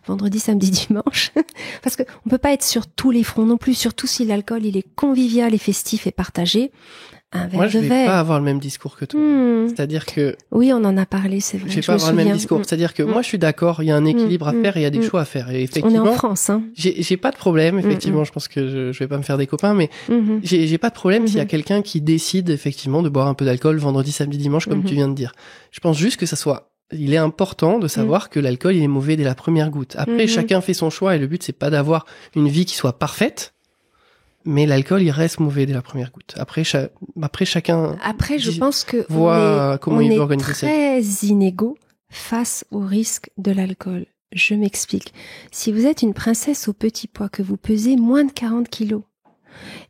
vendredi, samedi, dimanche, parce que on peut pas être sur tous les fronts non plus, surtout si l'alcool il est convivial et festif et partagé. Un verre Moi, je de vais verre. pas avoir le même discours que toi. C'est-à-dire que Oui, on en a parlé, c'est vrai. je vais pas avoir le même discours. C'est-à-dire que moi, je suis d'accord, il y a un équilibre à faire et il y a des choix à faire. Et On est effectivement, en France, hein. j'ai pas de problème. Effectivement, je pense que je vais pas me faire des copains, mais j'ai pas de problème s'il y a quelqu'un qui décide effectivement de boire un peu d'alcool vendredi, samedi, dimanche, comme tu viens de dire. Je pense juste que il est important de savoir que l'alcool, il est mauvais dès la première goutte. Après, chacun fait son choix et le but, c'est pas d'avoir une vie qui soit parfaite. Mais l'alcool, il reste mauvais dès la première goutte. Après chacun. Après, je pense que voit comment il veut organiser ça. On est très inégaux face au risque de l'alcool. Je m'explique. Si vous êtes une princesse au petit pois, que vous pesez moins de 40 kilos,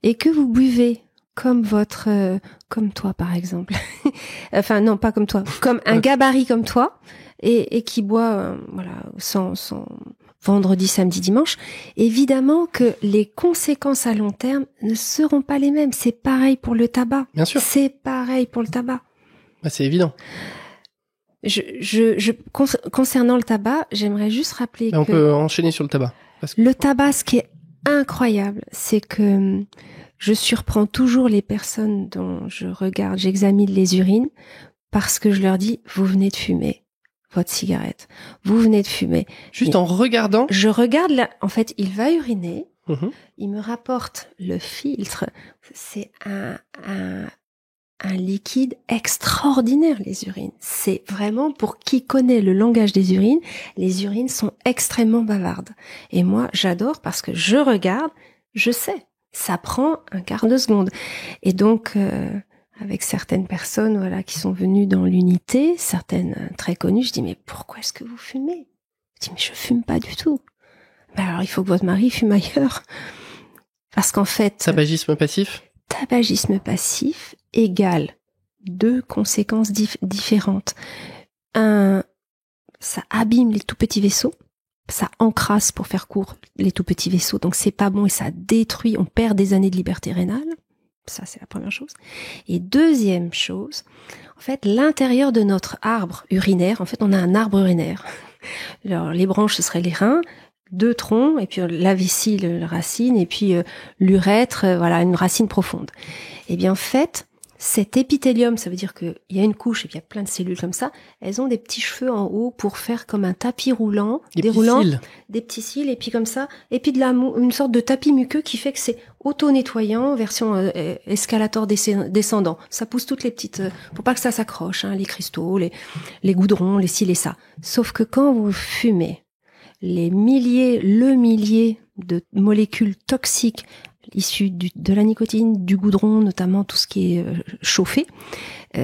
et que vous buvez comme comme toi, par exemple. Enfin, non, pas comme toi. Comme un gabarit comme toi, et qui boit, sans vendredi, samedi, dimanche, évidemment que les conséquences à long terme ne seront pas les mêmes. C'est pareil pour le tabac. Bien sûr. C'est pareil pour le tabac. Bah, c'est évident. Concernant le tabac, j'aimerais juste rappeler on peut enchaîner sur le tabac. Le tabac, ce qui est incroyable, c'est que je surprends toujours les personnes dont j'examine les urines, parce que je leur dis, vous venez de fumer votre cigarette. Vous venez de fumer. Juste en regardant. Je regarde en fait, il va uriner. Il me rapporte le filtre. C'est un liquide extraordinaire, les urines. C'est vraiment, pour qui connaît le langage des urines, les urines sont extrêmement bavardes. Et moi, j'adore parce que je regarde, je sais. Ça prend un quart de seconde. Et donc, avec certaines personnes qui sont venues dans l'unité, certaines très connues, je dis mais pourquoi est-ce que vous fumez? Je dis mais je fume pas du tout. Mais alors il faut que votre mari fume ailleurs. Parce qu'en fait... Tabagisme passif égale deux conséquences différentes. Ça abîme les tout petits vaisseaux, ça encrasse, pour faire court, les tout petits vaisseaux, donc c'est pas bon et ça détruit, on perd des années de liberté rénale. Ça, c'est la première chose. Et deuxième chose, en fait, l'intérieur de notre arbre urinaire, en fait, on a un arbre urinaire. Alors, les branches, ce seraient les reins, 2 troncs, et puis la vessie, la racine, et puis l'urètre, une racine profonde. Et bien, en fait, cet épithélium, ça veut dire qu'il y a une couche, et puis il y a plein de cellules comme ça, elles ont des petits cheveux en haut pour faire comme un tapis roulant, déroulant, des petits cils, et puis comme ça, et puis une sorte de tapis muqueux qui fait que c'est auto-nettoyant, version escalator descendant. Ça pousse toutes les petites, pour pas que ça s'accroche, les cristaux, les goudrons, les cils et ça. Sauf que quand vous fumez, le millier de molécules toxiques issues de la nicotine, du goudron, notamment tout ce qui est chauffé,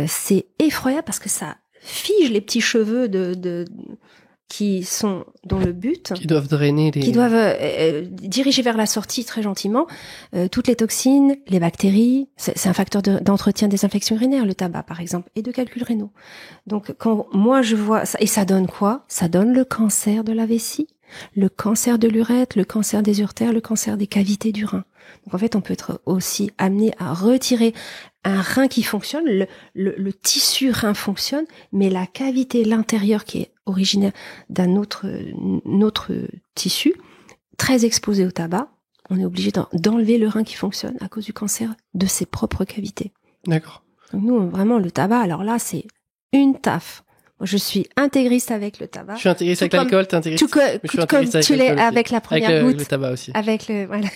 c'est effroyable parce que ça fige les petits cheveux qui sont dans le but, qui doivent drainer, qui doivent diriger vers la sortie très gentiment toutes les toxines, les bactéries. C'est un facteur d'entretien des infections urinaires, le tabac par exemple, et de calculs rénaux. Donc quand moi je vois ça, et ça donne quoi? Ça donne le cancer de la vessie, le cancer de l'urètre, le cancer des urtères, le cancer des cavités du rein. Donc en fait, on peut être aussi amené à retirer un rein qui fonctionne, le tissu rein fonctionne, mais la cavité, l'intérieur qui est originaire d'un autre tissu, très exposé au tabac, on est obligé d'enlever le rein qui fonctionne à cause du cancer de ses propres cavités. D'accord. Donc nous, vraiment, le tabac, alors là, c'est une taffe. Je suis intégriste avec le tabac. Je suis intégriste avec l'alcool, t'es intégriste. Comme tu l'es avec la première goutte. Le tabac aussi. Voilà.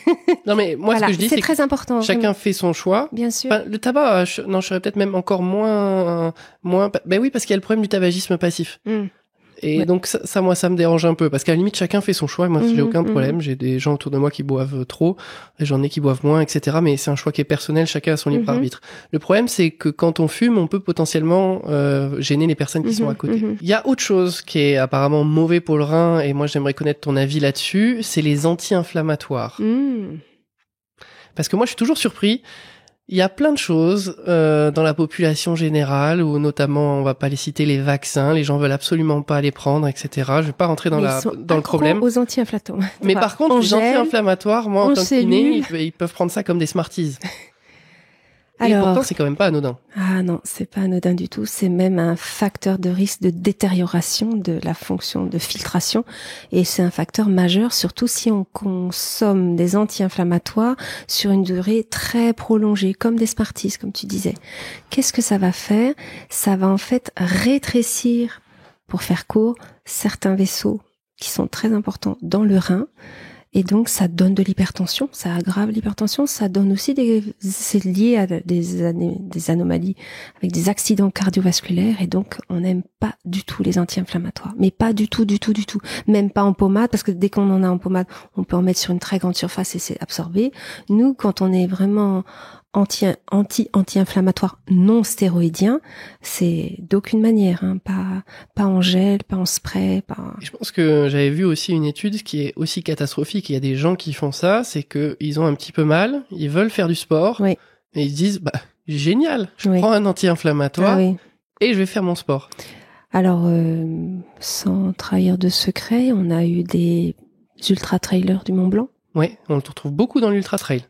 Non, mais moi, ce que je dis, c'est très important. Chacun fait son choix. Bien sûr. Enfin, le tabac, je serais peut-être même encore moins, ben oui, parce qu'il y a le problème du tabagisme passif. Et donc ça, moi, ça me dérange un peu, parce qu'à la limite, chacun fait son choix. Moi, j'ai aucun problème. J'ai des gens autour de moi qui boivent trop, et j'en ai qui boivent moins, etc. Mais c'est un choix qui est personnel. Chacun a son libre arbitre. Le problème, c'est que quand on fume, on peut potentiellement gêner les personnes qui sont à côté. Il y a autre chose qui est apparemment mauvais pour le rein, et moi, j'aimerais connaître ton avis là-dessus. C'est les anti-inflammatoires. Parce que moi, je suis toujours surpris. Il y a plein de choses dans la population générale, où notamment, on va pas les citer, les vaccins, les gens veulent absolument pas les prendre, etc. Je vais pas rentrer dans le problème. Aux anti-inflammatoires. Mais par contre, les anti-inflammatoires, moi, en tant que kiné, ils peuvent prendre ça comme des Smarties. Et pourtant, c'est quand même pas anodin. Ah non, c'est pas anodin du tout. C'est même un facteur de risque de détérioration de la fonction de filtration. Et c'est un facteur majeur, surtout si on consomme des anti-inflammatoires sur une durée très prolongée, comme des Smarties, comme tu disais. Qu'est-ce que ça va faire? Ça va en fait rétrécir, pour faire court, certains vaisseaux qui sont très importants dans le rein. Et donc, ça donne de l'hypertension, ça aggrave l'hypertension, ça donne aussi c'est lié à des anomalies avec des accidents cardiovasculaires, et donc, on n'aime pas du tout les anti-inflammatoires. Mais pas du tout. Même pas en pommade, parce que dès qu'on en a en pommade, on peut en mettre sur une très grande surface et c'est absorbé. Nous, quand on est vraiment anti-inflammatoire non stéroïdien, c'est d'aucune manière, pas en gel, pas en spray, pas. Je pense que j'avais vu aussi une étude qui est aussi catastrophique. Il y a des gens qui font ça, c'est que ils ont un petit peu mal, ils veulent faire du sport, et ils se disent, génial, je prends un anti-inflammatoire et je vais faire mon sport. Alors, sans trahir de secret, on a eu des ultra-trailers du Mont Blanc. Ouais, on le retrouve beaucoup dans l'ultra-trail.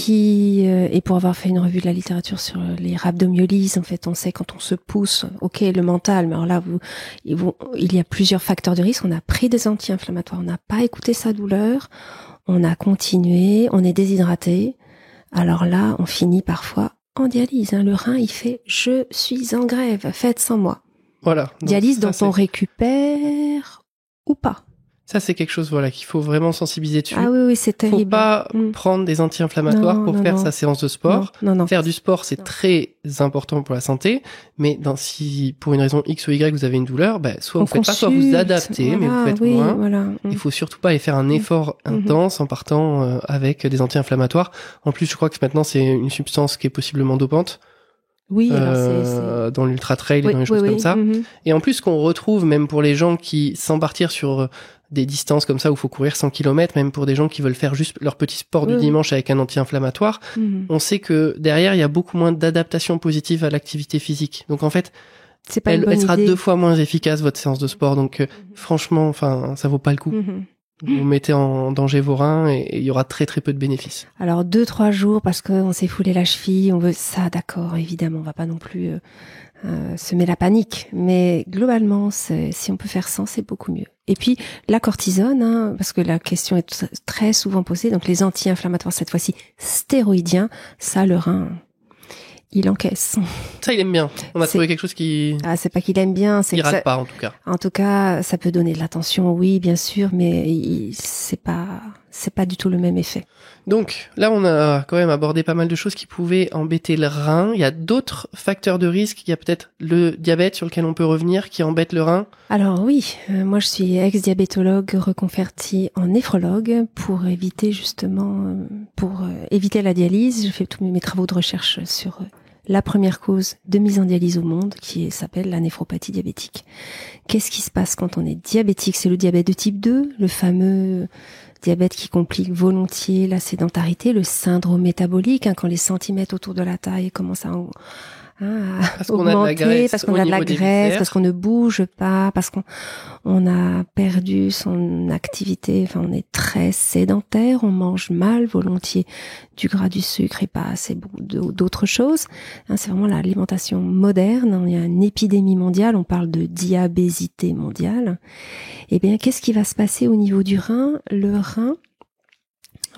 Et pour avoir fait une revue de la littérature sur les rhabdomyolyses, en fait, on sait quand on se pousse, le mental, mais alors là, il y a plusieurs facteurs de risque. On a pris des anti-inflammatoires, on n'a pas écouté sa douleur, on a continué, on est déshydraté. Alors là, on finit parfois en dialyse. Le rein, il fait « je suis en grève, faites sans moi ». Voilà. Dialyse dont on récupère ou pas. Ça, c'est quelque chose, qu'il faut vraiment sensibiliser dessus. Ah oui, c'est terrible. Faut pas prendre des anti-inflammatoires pour faire sa séance de sport. Non. Faire du sport, c'est très important pour la santé. Mais si, pour une raison X ou Y, vous avez une douleur, soit vous faites pas, soit vous adaptez, mais vous faites moins. Voilà. Il faut surtout pas aller faire un effort intense en partant avec des anti-inflammatoires. En plus, je crois que maintenant, c'est une substance qui est possiblement dopante. Oui, alors dans l'ultra-trail et dans les choses comme ça. Et en plus, ce qu'on retrouve, même pour les gens qui, sans partir sur des distances comme ça où il faut courir 100 km, même pour des gens qui veulent faire juste leur petit sport du dimanche avec un anti-inflammatoire, on sait que derrière, il y a beaucoup moins d'adaptation positive à l'activité physique. Donc en fait, elle sera 2 fois moins efficace, votre séance de sport. Donc franchement, ça vaut pas le coup. Vous mettez en danger vos reins et il y aura très très peu de bénéfices. Alors 2-3 jours parce qu'on s'est foulé la cheville, on veut ça, d'accord, évidemment, on va pas non plus semer la panique, mais globalement, si on peut faire sans, c'est beaucoup mieux. Et puis la cortisone, parce que la question est très souvent posée, donc les anti-inflammatoires cette fois-ci stéroïdiens, ça le rein, il encaisse. Ça, il aime bien. On a trouvé quelque chose qui... Ah, c'est pas qu'il aime bien, c'est il que rate pas, en tout cas. En tout cas, ça peut donner de l'attention, oui, bien sûr, mais c'est pas du tout le même effet. Donc, là, on a quand même abordé pas mal de choses qui pouvaient embêter le rein. Il y a d'autres facteurs de risque. Il y a peut-être le diabète sur lequel on peut revenir, qui embête le rein. Alors oui, moi je suis ex-diabétologue reconvertie en néphrologue pour éviter justement, éviter la dialyse. Je fais tous mes travaux de recherche sur la première cause de mise en dialyse au monde, qui s'appelle la néphropathie diabétique. Qu'est-ce qui se passe quand on est diabétique? C'est le diabète de type 2, le fameux diabète qui complique volontiers la sédentarité, le syndrome métabolique, quand les centimètres autour de la taille commencent à augmenter, parce qu'on a de la graisse, parce qu'on ne bouge pas, parce qu'on a perdu son activité, on est très sédentaire, on mange mal, volontiers du gras, du sucre et pas assez d'autres choses. C'est vraiment l'alimentation moderne. Il y a une épidémie mondiale, on parle de diabésité mondiale. Eh bien, qu'est-ce qui va se passer au niveau du rein? Le rein,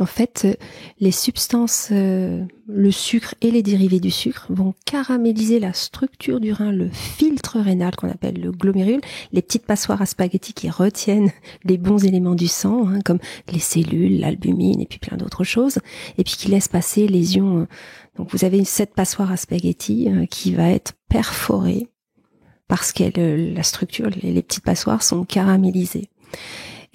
En fait, les substances, le sucre et les dérivés du sucre vont caraméliser la structure du rein, le filtre rénal qu'on appelle le glomérule, les petites passoires à spaghetti qui retiennent les bons éléments du sang, comme les cellules, l'albumine et puis plein d'autres choses, et puis qui laissent passer les ions. Donc vous avez cette passoire à spaghetti qui va être perforée parce que la structure, les petites passoires sont caramélisées.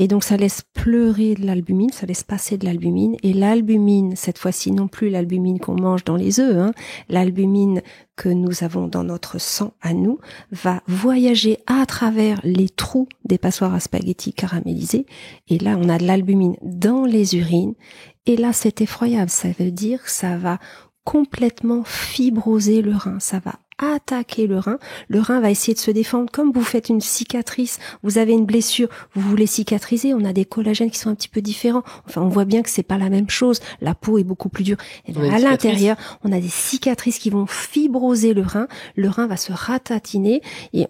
Et donc ça laisse pleurer de l'albumine, ça laisse passer de l'albumine. Et l'albumine, cette fois-ci non plus l'albumine qu'on mange dans les œufs, l'albumine que nous avons dans notre sang à nous, va voyager à travers les trous des passoires à spaghetti caramélisés. Et là, on a de l'albumine dans les urines. Et là, c'est effroyable. Ça veut dire que ça va complètement fibroser le rein. Ça va attaquer le rein va essayer de se défendre. Comme vous faites une cicatrice, vous avez une blessure, vous voulez cicatriser, on a des collagènes qui sont un petit peu différents. Enfin, on voit bien que c'est pas la même chose. La peau est beaucoup plus dure. Et bien, à l'intérieur, on a des cicatrices qui vont fibroser le rein va se ratatiner et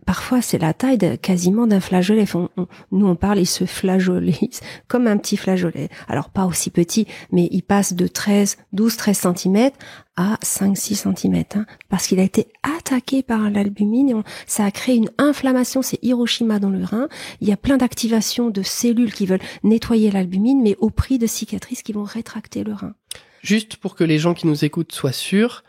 parfois, c'est la taille quasiment d'un flageolet. Nous, on parle, il se flageolise comme un petit flageolet. Alors, pas aussi petit, mais il passe de 12-13 cm à 5-6 cm, parce qu'il a été attaqué par l'albumine et ça a créé une inflammation. C'est Hiroshima dans le rein. Il y a plein d'activations de cellules qui veulent nettoyer l'albumine, mais au prix de cicatrices qui vont rétracter le rein. Juste pour que les gens qui nous écoutent soient sûrs,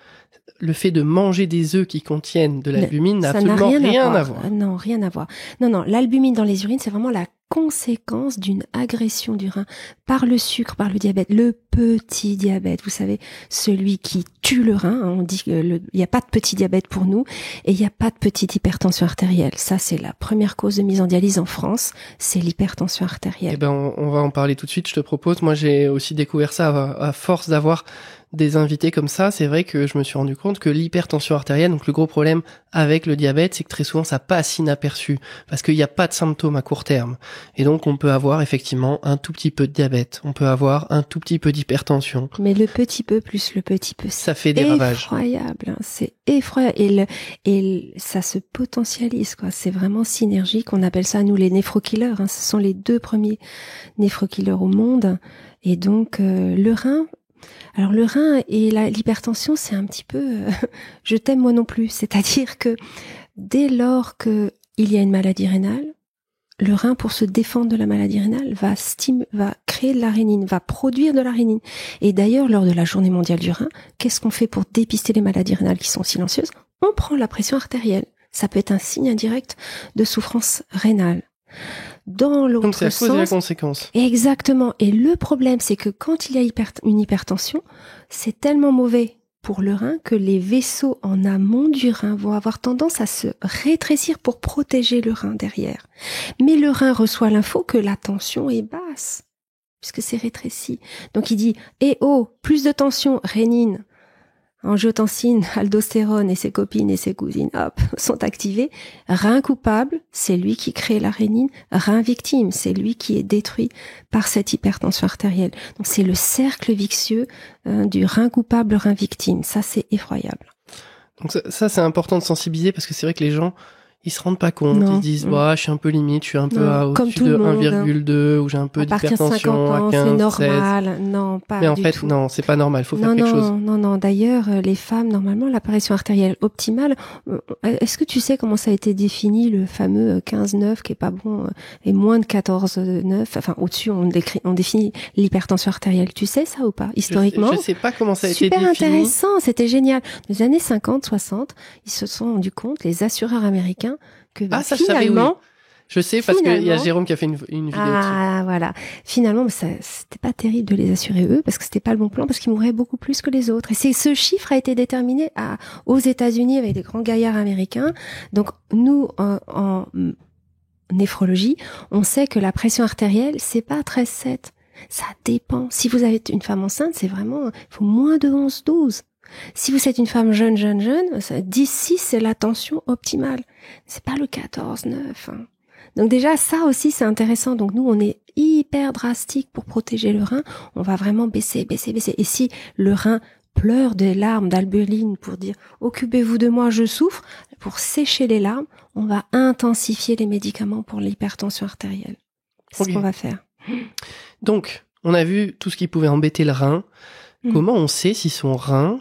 le fait de manger des œufs qui contiennent de l'albumine n'a absolument rien à voir. Non, rien à voir. Non, l'albumine dans les urines, c'est vraiment la conséquence d'une agression du rein par le sucre, par le diabète, le petit diabète. Vous savez, celui qui tue le rein. On dit qu'il n'y a pas de petit diabète pour nous et il n'y a pas de petite hypertension artérielle. Ça, c'est la première cause de mise en dialyse en France, c'est l'hypertension artérielle. Eh ben, on va en parler tout de suite, je te propose. Moi, j'ai aussi découvert ça à force d'avoir des invités comme ça. C'est vrai que je me suis rendu compte que l'hypertension artérielle, donc le gros problème avec le diabète, c'est que très souvent ça passe inaperçu parce qu'il n'y a pas de symptômes à court terme. Et donc on peut avoir effectivement un tout petit peu de diabète, on peut avoir un tout petit peu d'hypertension. Mais le petit peu plus le petit peu, ça fait des ravages. Effroyable, c'est effroyable. Et ça se potentialise, quoi. C'est vraiment synergique. On appelle ça, nous, les néphro-killers. Ce sont les 2 premiers néphro-killers au monde. Et donc le rein. Alors le rein et l'hypertension, c'est un petit peu je t'aime moi non plus. C'est-à-dire que dès lors que il y a une maladie rénale, le rein, pour se défendre de la maladie rénale, va créer de la rénine, va produire de la rénine. Et d'ailleurs, lors de la journée mondiale du rein, qu'est-ce qu'on fait pour dépister les maladies rénales qui sont silencieuses ? On prend la pression artérielle. Ça peut être un signe indirect de souffrance rénale. Dans l'autre donc c'est à cause de la conséquence. Exactement. Et le problème, c'est que quand il y a une hypertension, c'est tellement mauvais pour le rein que les vaisseaux en amont du rein vont avoir tendance à se rétrécir pour protéger le rein derrière. Mais le rein reçoit l'info que la tension est basse, puisque c'est rétréci. Donc il dit « Eh oh, plus de tension, rénine ». Angiotensine, aldostérone et ses copines et ses cousines, hop, sont activées. Rein coupable, c'est lui qui crée la rénine. Rein victime, c'est lui qui est détruit par cette hypertension artérielle. Donc c'est le cercle vicieux du rein coupable, rein victime. Ça, c'est effroyable. Donc ça c'est important de sensibiliser parce que c'est vrai que les gens, ils se rendent pas compte, ils se disent je suis un peu limite, je suis un peu au-dessus de 1,2 ou j'ai un peu d'hypertension à 15, c'est normal. 16. Non, pas mais en du fait tout. non, c'est pas normal, faut faire quelque chose. Non, d'ailleurs les femmes normalement la pression artérielle optimale, est-ce que tu sais comment ça a été défini, le fameux 15-9 qui est pas bon et moins de 14-9, enfin au-dessus on définit l'hypertension artérielle, tu sais ça ou pas historiquement? Je sais pas comment ça a été défini. Super intéressant, c'était génial. Dans les années 50-60, ils se sont rendus compte, les assureurs américains, que ça finalement, je savais, oui. Je sais parce qu'il y a Jérôme qui a fait une vidéo dessus. Ah voilà. Finalement, c'était pas terrible de les assurer eux parce que c'était pas le bon plan parce qu'ils mouraient beaucoup plus que les autres. Et ce chiffre a été déterminé aux États-Unis avec des grands gaillards américains. Donc nous en néphrologie, on sait que la pression artérielle c'est pas 13,7. Ça dépend. Si vous avez une femme enceinte, c'est vraiment, il faut moins de 11-12. Si vous êtes une femme jeune, 10-6, c'est la tension optimale. C'est pas le 14-9. Donc déjà, ça aussi, c'est intéressant. Donc nous, on est hyper drastique pour protéger le rein. On va vraiment baisser. Et si le rein pleure des larmes d'albuline pour dire « occupez-vous de moi, je souffre », pour sécher les larmes, on va intensifier les médicaments pour l'hypertension artérielle. C'est ce qu'on va faire. Donc, On a vu tout ce qui pouvait embêter le rein. Comment on sait si son rein,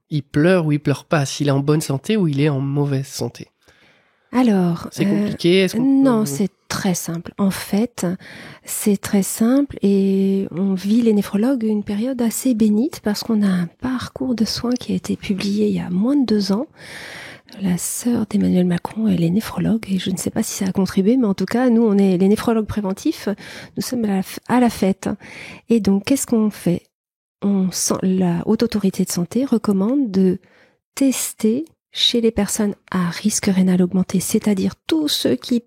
il pleure ou il pleure pas, s'il est en bonne santé ou il est en mauvaise santé? Alors, c'est compliqué. Non, c'est très simple. En fait, c'est très simple et on vit les néphrologues une période assez bénite parce qu'on a un parcours de soins qui a été publié il y a moins de 2 ans. La sœur d'Emmanuel Macron, elle est néphrologue et je ne sais pas si ça a contribué, mais en tout cas, nous, on est les néphrologues préventifs. Nous sommes à la fête. Et donc, qu'est-ce qu'on fait? La Haute Autorité de Santé recommande de tester chez les personnes à risque rénal augmenté, c'est-à-dire tous ceux qui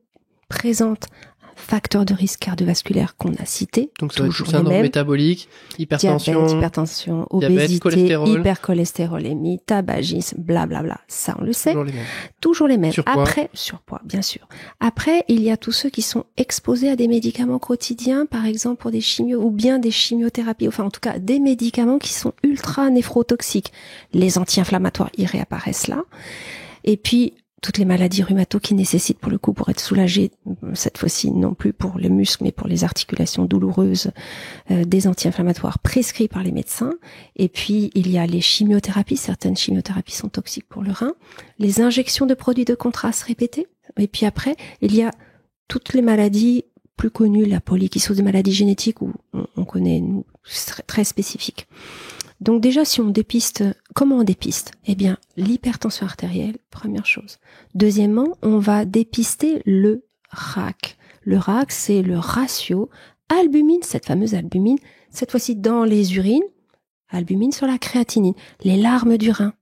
présentent un facteur de risque cardiovasculaire qu'on a cité. Donc ça va être syndrome métabolique, hypertension, diabète, hypertension, obésité, hypercholestérolémie, tabagisme, blablabla. Ça, on le sait. Toujours les mêmes. Surpoids, bien sûr. Après, il y a tous ceux qui sont exposés à des médicaments quotidiens, par exemple pour des chimios ou bien des chimiothérapies, enfin en tout cas des médicaments qui sont ultra néphrotoxiques. Les anti-inflammatoires, ils réapparaissent là. Et puis, toutes les maladies rhumato qui nécessitent pour le coup, pour être soulagé, cette fois-ci non plus pour les muscles mais pour les articulations douloureuses, des anti-inflammatoires prescrits par les médecins. Et puis il y a les chimiothérapies, certaines chimiothérapies sont toxiques pour le rein, les injections de produits de contraste répétés. Et puis après, il y a toutes les maladies plus connues, la polykysose, des maladies génétiques où on connaît nous très spécifiques. Donc déjà, si on dépiste, comment on dépiste? Eh bien, l'hypertension artérielle, première chose. Deuxièmement, on va dépister le RAC. Le RAC, c'est le ratio albumine, cette fameuse albumine, cette fois-ci dans les urines, albumine sur la créatinine, les larmes du rein.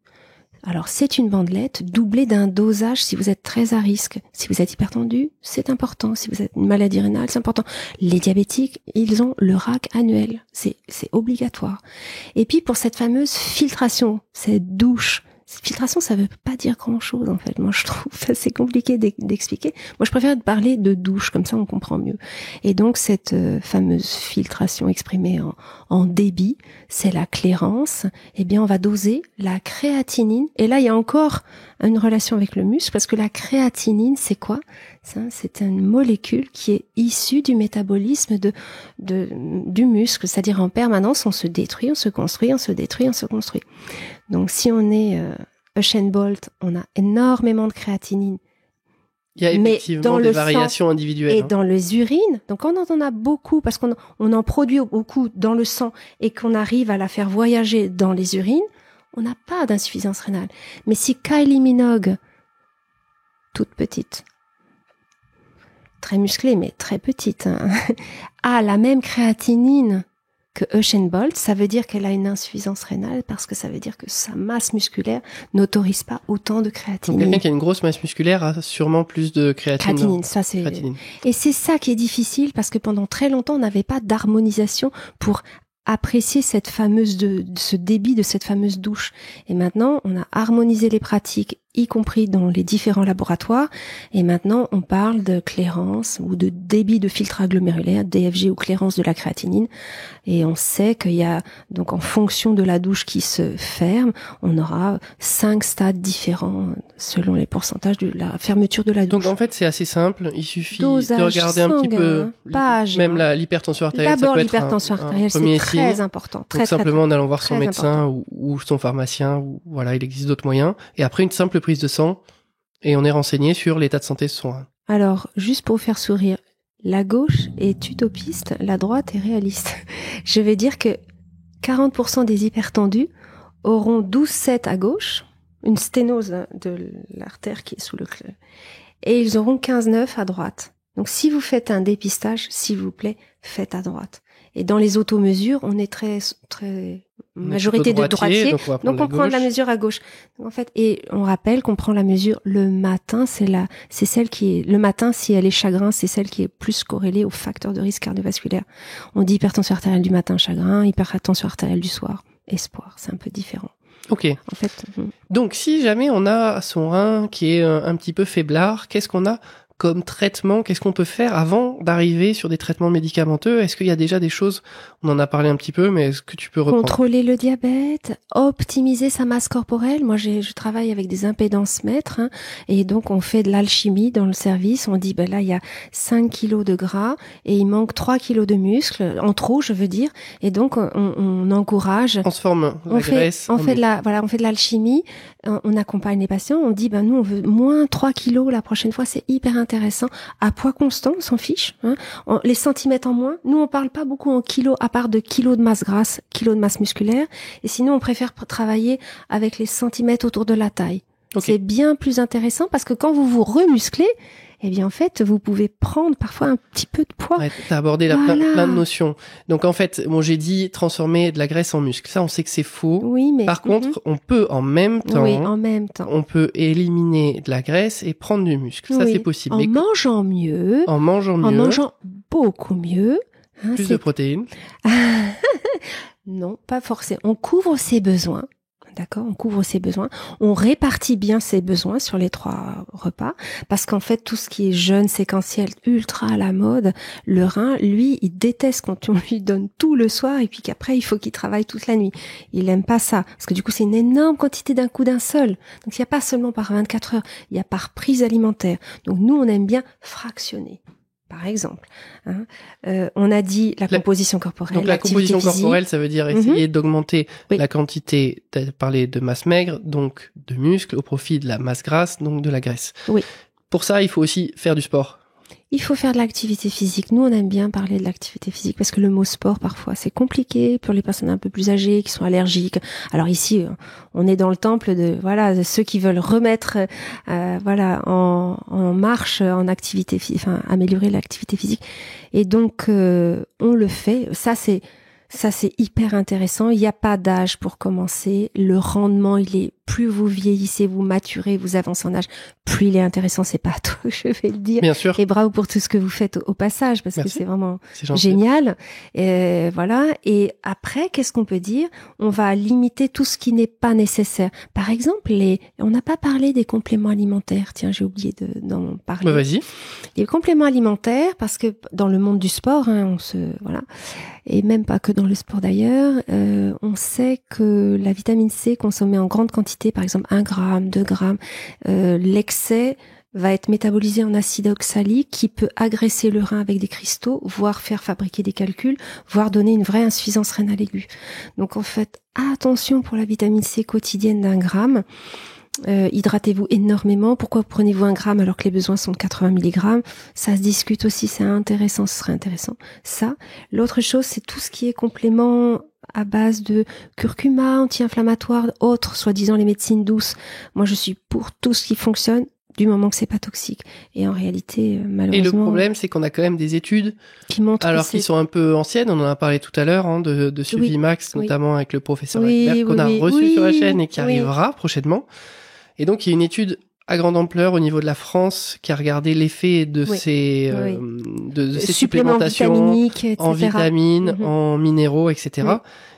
Alors, c'est une bandelette doublée d'un dosage si vous êtes très à risque. Si vous êtes hypertendu, c'est important. Si vous êtes une maladie rénale, c'est important. Les diabétiques, ils ont le RAC annuel. C'est obligatoire. Et puis, pour cette fameuse filtration, cette douche, filtration, ça veut pas dire grand-chose, en fait. Moi, je trouve c'est compliqué d'expliquer. Moi, je préfère parler de douche, comme ça, on comprend mieux. Et donc, cette fameuse filtration exprimée en débit, c'est la clairance. Eh bien, on va doser la créatinine. Et là, il y a encore une relation avec le muscle, parce que la créatinine, c'est quoi? C'est une molécule qui est issue du métabolisme du muscle. C'est-à-dire, en permanence, on se détruit, on se construit, on se détruit, on se construit. Donc, si on est Usain Bolt, on a énormément de créatinine. Il y a effectivement des variations individuelles. Et dans les urines, donc quand on en a beaucoup, parce qu'on en produit beaucoup dans le sang et qu'on arrive à la faire voyager dans les urines, on n'a pas d'insuffisance rénale. Mais si Kylie Minogue, toute petite, très musclée mais très petite, a la même créatinine que Usain Bolt, ça veut dire qu'elle a une insuffisance rénale parce que ça veut dire que sa masse musculaire n'autorise pas autant de créatinine. Donc quelqu'un qui a une grosse masse musculaire a sûrement plus de créatinine. Créatinine, ça c'est. Créatinine. Et c'est ça qui est difficile parce que pendant très longtemps on n'avait pas d'harmonisation pour apprécier cette fameuse ce débit de cette fameuse douche. Et maintenant, on a harmonisé les pratiques, y compris dans les différents laboratoires. Et maintenant, on parle de clairance ou de débit de filtre glomérulaire, DFG ou clairance de la créatinine. Et on sait qu'il y a, donc en fonction de la douche qui se ferme, on aura 5 stades différents selon les pourcentages de la fermeture de la douche. Donc en fait, c'est assez simple. Il suffit de regarder un petit peu, même l'hypertension artérielle. D'abord, l'hypertension artérielle, c'est très important. Donc simplement en allant voir son médecin ou son pharmacien, ou voilà, il existe d'autres moyens. Et après, une simple prise de sang et on est renseigné sur l'état de santé de son rein. Alors, juste pour vous faire sourire, la gauche est utopiste, la droite est réaliste. Je vais dire que 40% des hypertendus auront 12,7 à gauche, une sténose de l'artère qui est sous le cœur, et ils auront 15,9 à droite. Donc si vous faites un dépistage, s'il vous plaît, faites à droite. Et dans les automesures, on est très majorité de droitiers, donc on prend la mesure à gauche. Donc, en fait, et on rappelle qu'on prend la mesure le matin, c'est celle qui est, le matin, si elle est chagrin, c'est celle qui est plus corrélée au facteur de risque cardiovasculaire. On dit hypertension artérielle du matin, chagrin, hypertension artérielle du soir, espoir, c'est un peu différent. Ok. En fait. Donc, si jamais on a son rein qui est un petit peu faiblard, qu'est-ce qu'on a comme traitement? Qu'est-ce qu'on peut faire avant d'arriver sur des traitements médicamenteux? Est-ce qu'il y a déjà des choses, on en a parlé un petit peu, mais est-ce que tu peux reprendre? Contrôler le diabète, optimiser sa masse corporelle. Moi, je travaille avec des impédances mètres, et donc on fait de l'alchimie dans le service. On dit, là, il y a 5 kilos de gras et il manque 3 kilos de muscles, en trop, je veux dire. Et donc, on encourage. On transforme la graisse. On fait de l'alchimie. On accompagne les patients. On dit, nous, on veut moins 3 kilos la prochaine fois. C'est hyper intéressant. À poids constant, on s'en fiche. Les centimètres en moins. Nous, on parle pas beaucoup en kilos, à part de kilos de masse grasse, kilos de masse musculaire. Et sinon, on préfère travailler avec les centimètres autour de la taille. Okay. C'est bien plus intéressant parce que quand vous vous remusclez, en fait, vous pouvez prendre parfois un petit peu de poids. Ouais, t'as abordé plein de notions. Donc, en fait, j'ai dit transformer de la graisse en muscle. Ça, on sait que c'est faux. Oui, mais. Par contre, on peut en même temps. Oui, en même temps. On peut éliminer de la graisse et prendre du muscle. Ça, c'est possible. En mangeant mieux. En mangeant beaucoup mieux. Plus de protéines. Non, pas forcément. On couvre ses besoins. D'accord, on couvre ses besoins, on répartit bien ses besoins sur les 3 repas, parce qu'en fait, tout ce qui est jeûne séquentiel, ultra à la mode, le rein, lui, il déteste quand on lui donne tout le soir et puis qu'après, il faut qu'il travaille toute la nuit. Il aime pas ça, parce que du coup, c'est une énorme quantité d'un coup d'un seul. Donc, il n'y a pas seulement par 24 heures, il y a par prise alimentaire. Donc, nous, on aime bien fractionner. Par exemple, on a dit la composition corporelle. Donc la composition corporelle, ça veut dire essayer d'augmenter la quantité, tu as parlé de masse maigre, donc de muscles, au profit de la masse grasse, donc de la graisse. Oui. Pour ça, il faut aussi faire du sport. Il faut faire de l'activité physique. Nous, on aime bien parler de l'activité physique parce que le mot sport, parfois, c'est compliqué pour les personnes un peu plus âgées qui sont allergiques. Alors ici, on est dans le temple de ceux qui veulent remettre en marche en activité, améliorer l'activité physique. Et donc, on le fait. Ça, c'est hyper intéressant. Il n'y a pas d'âge pour commencer. Le rendement, plus vous vieillissez, vous maturez, vous avancez en âge, plus il est intéressant. C'est pas tout, je vais le dire. Bien sûr. Et bravo pour tout ce que vous faites au passage, parce que c'est vraiment génial. Et après, qu'est-ce qu'on peut dire? On va limiter tout ce qui n'est pas nécessaire. Par exemple, on n'a pas parlé des compléments alimentaires. Tiens, j'ai oublié d'en parler. Vas-y. Les compléments alimentaires, parce que dans le monde du sport, et même pas que dans le sport d'ailleurs, on sait que la vitamine C consommée en grande quantité, par exemple 1 gramme, 2 grammes, l'excès va être métabolisé en acide oxalique qui peut agresser le rein avec des cristaux, voire faire fabriquer des calculs, voire donner une vraie insuffisance rénale aiguë. Donc en fait, attention pour la vitamine C quotidienne d'1 gramme. Hydratez-vous énormément. Pourquoi prenez-vous 1 gramme alors que les besoins sont de 80 mg? Ça se discute aussi, c'est intéressant, ce serait intéressant. Ça. L'autre chose, c'est tout ce qui est complément à base de curcuma, anti-inflammatoire, autres, soi-disant les médecines douces. Moi, je suis pour tout ce qui fonctionne du moment que c'est pas toxique. Et en réalité, malheureusement. Et le problème, c'est qu'on a quand même des études qui montrent qui sont un peu anciennes. On en a parlé tout à l'heure, de Suvimax, notamment avec le professeur Eckberg, qu'on a reçu sur la chaîne et qui arrivera prochainement. Et donc, il y a une étude à grande ampleur au niveau de la France qui a regardé l'effet de ces supplémentations en vitamines, en minéraux, etc.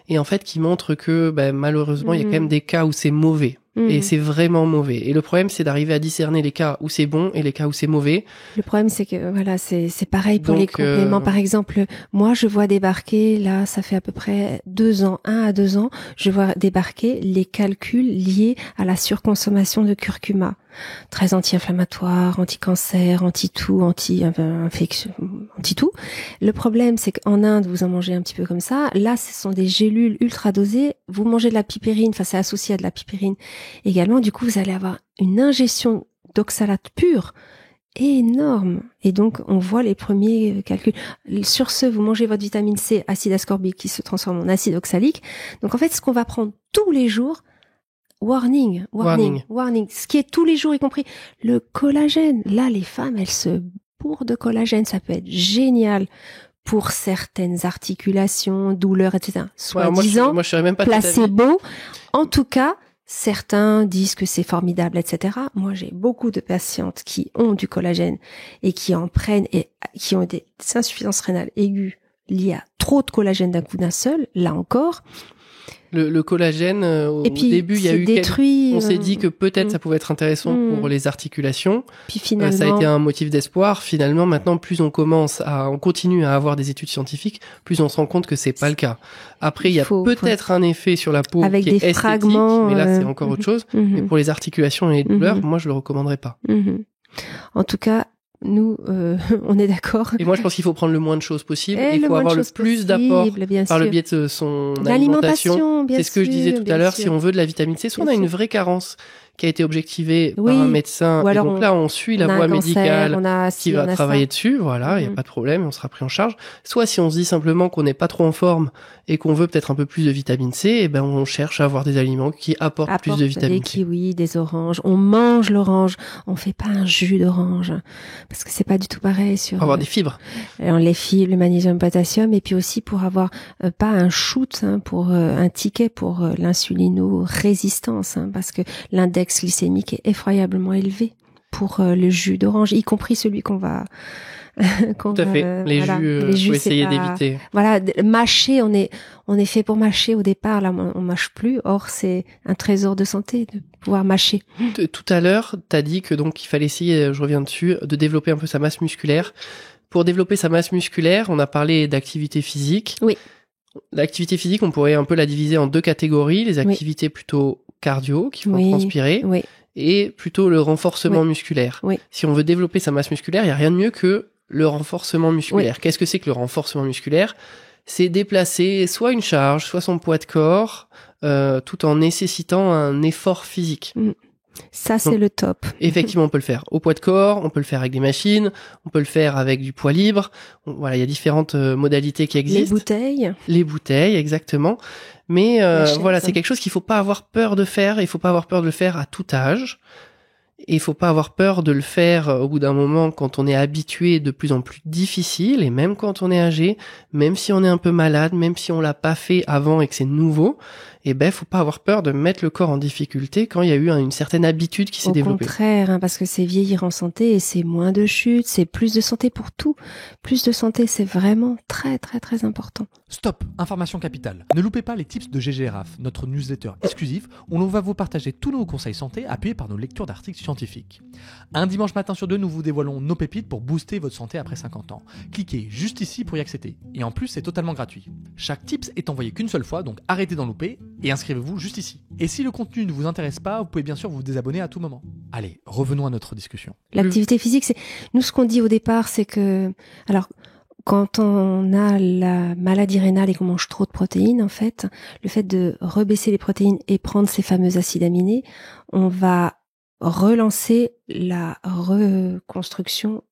Et en fait, qui montre que malheureusement, il y a quand même des cas où c'est mauvais. Et c'est vraiment mauvais. Et le problème, c'est d'arriver à discerner les cas où c'est bon et les cas où c'est mauvais. Le problème, c'est que c'est pareil pour les compléments. Par exemple, moi, je vois débarquer, là, ça fait à peu près 2 ans, 1 à 2 ans, je vois débarquer les calculs liés à la surconsommation de curcuma. Très anti-inflammatoire, anti-cancer, anti-tout, anti-infection, anti-tout. Le problème, c'est qu'en Inde, vous en mangez un petit peu comme ça. Là, ce sont des gélules ultra dosées. Vous mangez de la pipérine, c'est associé à de la pipérine également. Du coup, vous allez avoir une ingestion d'oxalate pur énorme. Et donc, on voit les premiers calculs. Sur ce, vous mangez votre vitamine C, acide ascorbique, qui se transforme en acide oxalique. Donc, en fait, ce qu'on va prendre tous les jours, warning. Ce qui est tous les jours, y compris le collagène. Là, les femmes, elles se bourrent de collagène. Ça peut être génial pour certaines articulations, douleurs, etc. Soi-disant, moi, je serais même pas placebo. En tout cas, certains disent que c'est formidable, etc. Moi, j'ai beaucoup de patientes qui ont du collagène et qui en prennent et qui ont des insuffisances rénales aiguës liées à trop de collagène d'un coup d'un seul. Là encore, Le collagène, au Et puis, début, il y a c'est eu détruit. on s'est dit que peut-être ça pouvait être intéressant pour les articulations. Puis finalement, Ça a été un motif d'espoir. Finalement, maintenant, plus on continue à avoir des études scientifiques, plus on se rend compte que c'est pas le cas. Après, il y a peut-être un effet sur la peau avec qui est des esthétique, fragments, mais là, c'est encore autre chose. Mais pour les articulations et les douleurs, moi, je le recommanderais pas. En tout cas, nous, on est d'accord. Et moi, je pense qu'il faut prendre le moins de choses possible. Il faut avoir le plus d'apport par le biais de son alimentation. C'est ce que je disais tout à l'heure. Si on veut de la vitamine C, soit on a une vraie carence qui a été objectivée par un médecin. Et donc là, on suit la voie médicale qui va travailler dessus. Voilà, il n'y a pas de problème, on sera pris en charge. Soit si on se dit simplement qu'on n'est pas trop en forme et qu'on veut peut-être un peu plus de vitamine C, et ben on cherche à avoir des aliments qui apportent plus de vitamine C. Des kiwis, des oranges. On mange l'orange. On fait pas un jus d'orange parce que c'est pas du tout pareil sur. Pour avoir des fibres. Les fibres, le magnésium, le potassium, et puis aussi pour avoir pas un shoot, pour un ticket pour l'insulino-résistance, parce que l'index glycémique est effroyablement élevé pour le jus d'orange, y compris celui qu'on va. Tout à fait. Les jus, faut essayer d'éviter. Voilà, mâcher, on est fait pour mâcher au départ. Là, on mâche plus. Or, c'est un trésor de santé de pouvoir mâcher. Tout à l'heure, t'as dit que donc il fallait essayer, je reviens dessus, de développer un peu sa masse musculaire. Pour développer sa masse musculaire, on a parlé d'activité physique. Oui. L'activité physique, on pourrait un peu la diviser en deux catégories. Les activités plutôt cardio, qui font transpirer. Oui. Et plutôt le renforcement musculaire. Oui. Si on veut développer sa masse musculaire, il n'y a rien de mieux que le renforcement musculaire. Qu'est-ce que c'est que le renforcement musculaire? C'est déplacer soit une charge, soit son poids de corps, tout en nécessitant un effort physique. Ça, c'est le top. Effectivement, on peut le faire au poids de corps, on peut le faire avec des machines, on peut le faire avec du poids libre. Voilà, il y a différentes modalités qui existent. Les bouteilles, exactement. Mais voilà, c'est quelque chose qu'il faut pas avoir peur de faire. Il faut pas avoir peur de le faire à tout âge. Et il faut pas avoir peur de le faire au bout d'un moment quand on est habitué, de plus en plus difficile, et même quand on est âgé, même si on est un peu malade, même si on l'a pas fait avant et que c'est nouveau, eh ben, faut pas avoir peur de mettre le corps en difficulté quand il y a eu une certaine habitude qui s'est développée. Au contraire, parce que c'est vieillir en santé et c'est moins de chutes, c'est plus de santé pour tout. Plus de santé, c'est vraiment très, très, très important. Stop, information capitale. Ne loupez pas les tips de GGRAF, notre newsletter exclusif où l'on va vous partager tous nos conseils santé appuyés par nos lectures d'articles scientifiques. Un dimanche matin sur deux, nous vous dévoilons nos pépites pour booster votre santé après 50 ans. Cliquez juste ici pour y accéder. Et en plus, c'est totalement gratuit. Chaque tips est envoyé qu'une seule fois, donc arrêtez d'en louper et inscrivez-vous juste ici. Et si le contenu ne vous intéresse pas, vous pouvez bien sûr vous désabonner à tout moment. Allez, revenons à notre discussion. L'activité physique, c'est nous ce qu'on dit au départ, c'est que quand on a la maladie rénale et qu'on mange trop de protéines, en fait, le fait de rebaisser les protéines et prendre ces fameux acides aminés, on va relancer la reconstruction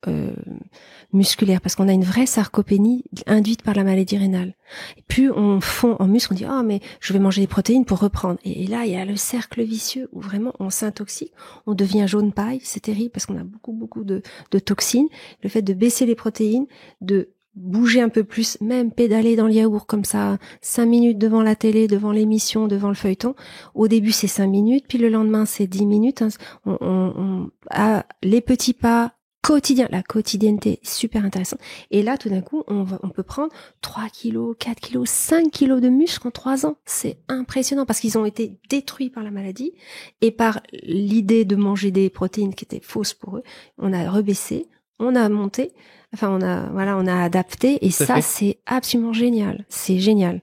musculaire, parce qu'on a une vraie sarcopénie induite par la maladie rénale. Et plus on fond en muscle, on dit mais je vais manger des protéines pour reprendre. Et là, il y a le cercle vicieux où vraiment on s'intoxique, on devient jaune paille, c'est terrible parce qu'on a beaucoup de toxines. Le fait de baisser les protéines, de bouger un peu plus, même pédaler dans le yaourt comme ça, 5 minutes devant la télé, devant l'émission, devant le feuilleton. Au début, c'est 5 minutes, puis le lendemain, c'est 10 minutes. On a les petits pas quotidiens. La quotidienneté est super intéressante. Et là, tout d'un coup, on peut prendre 3 kilos, 4 kilos, 5 kilos de muscles en 3 ans. C'est impressionnant parce qu'ils ont été détruits par la maladie et par l'idée de manger des protéines qui étaient fausses pour eux. On a rebaissé, on a monté. Enfin, on a adapté et ça, c'est absolument génial. C'est génial.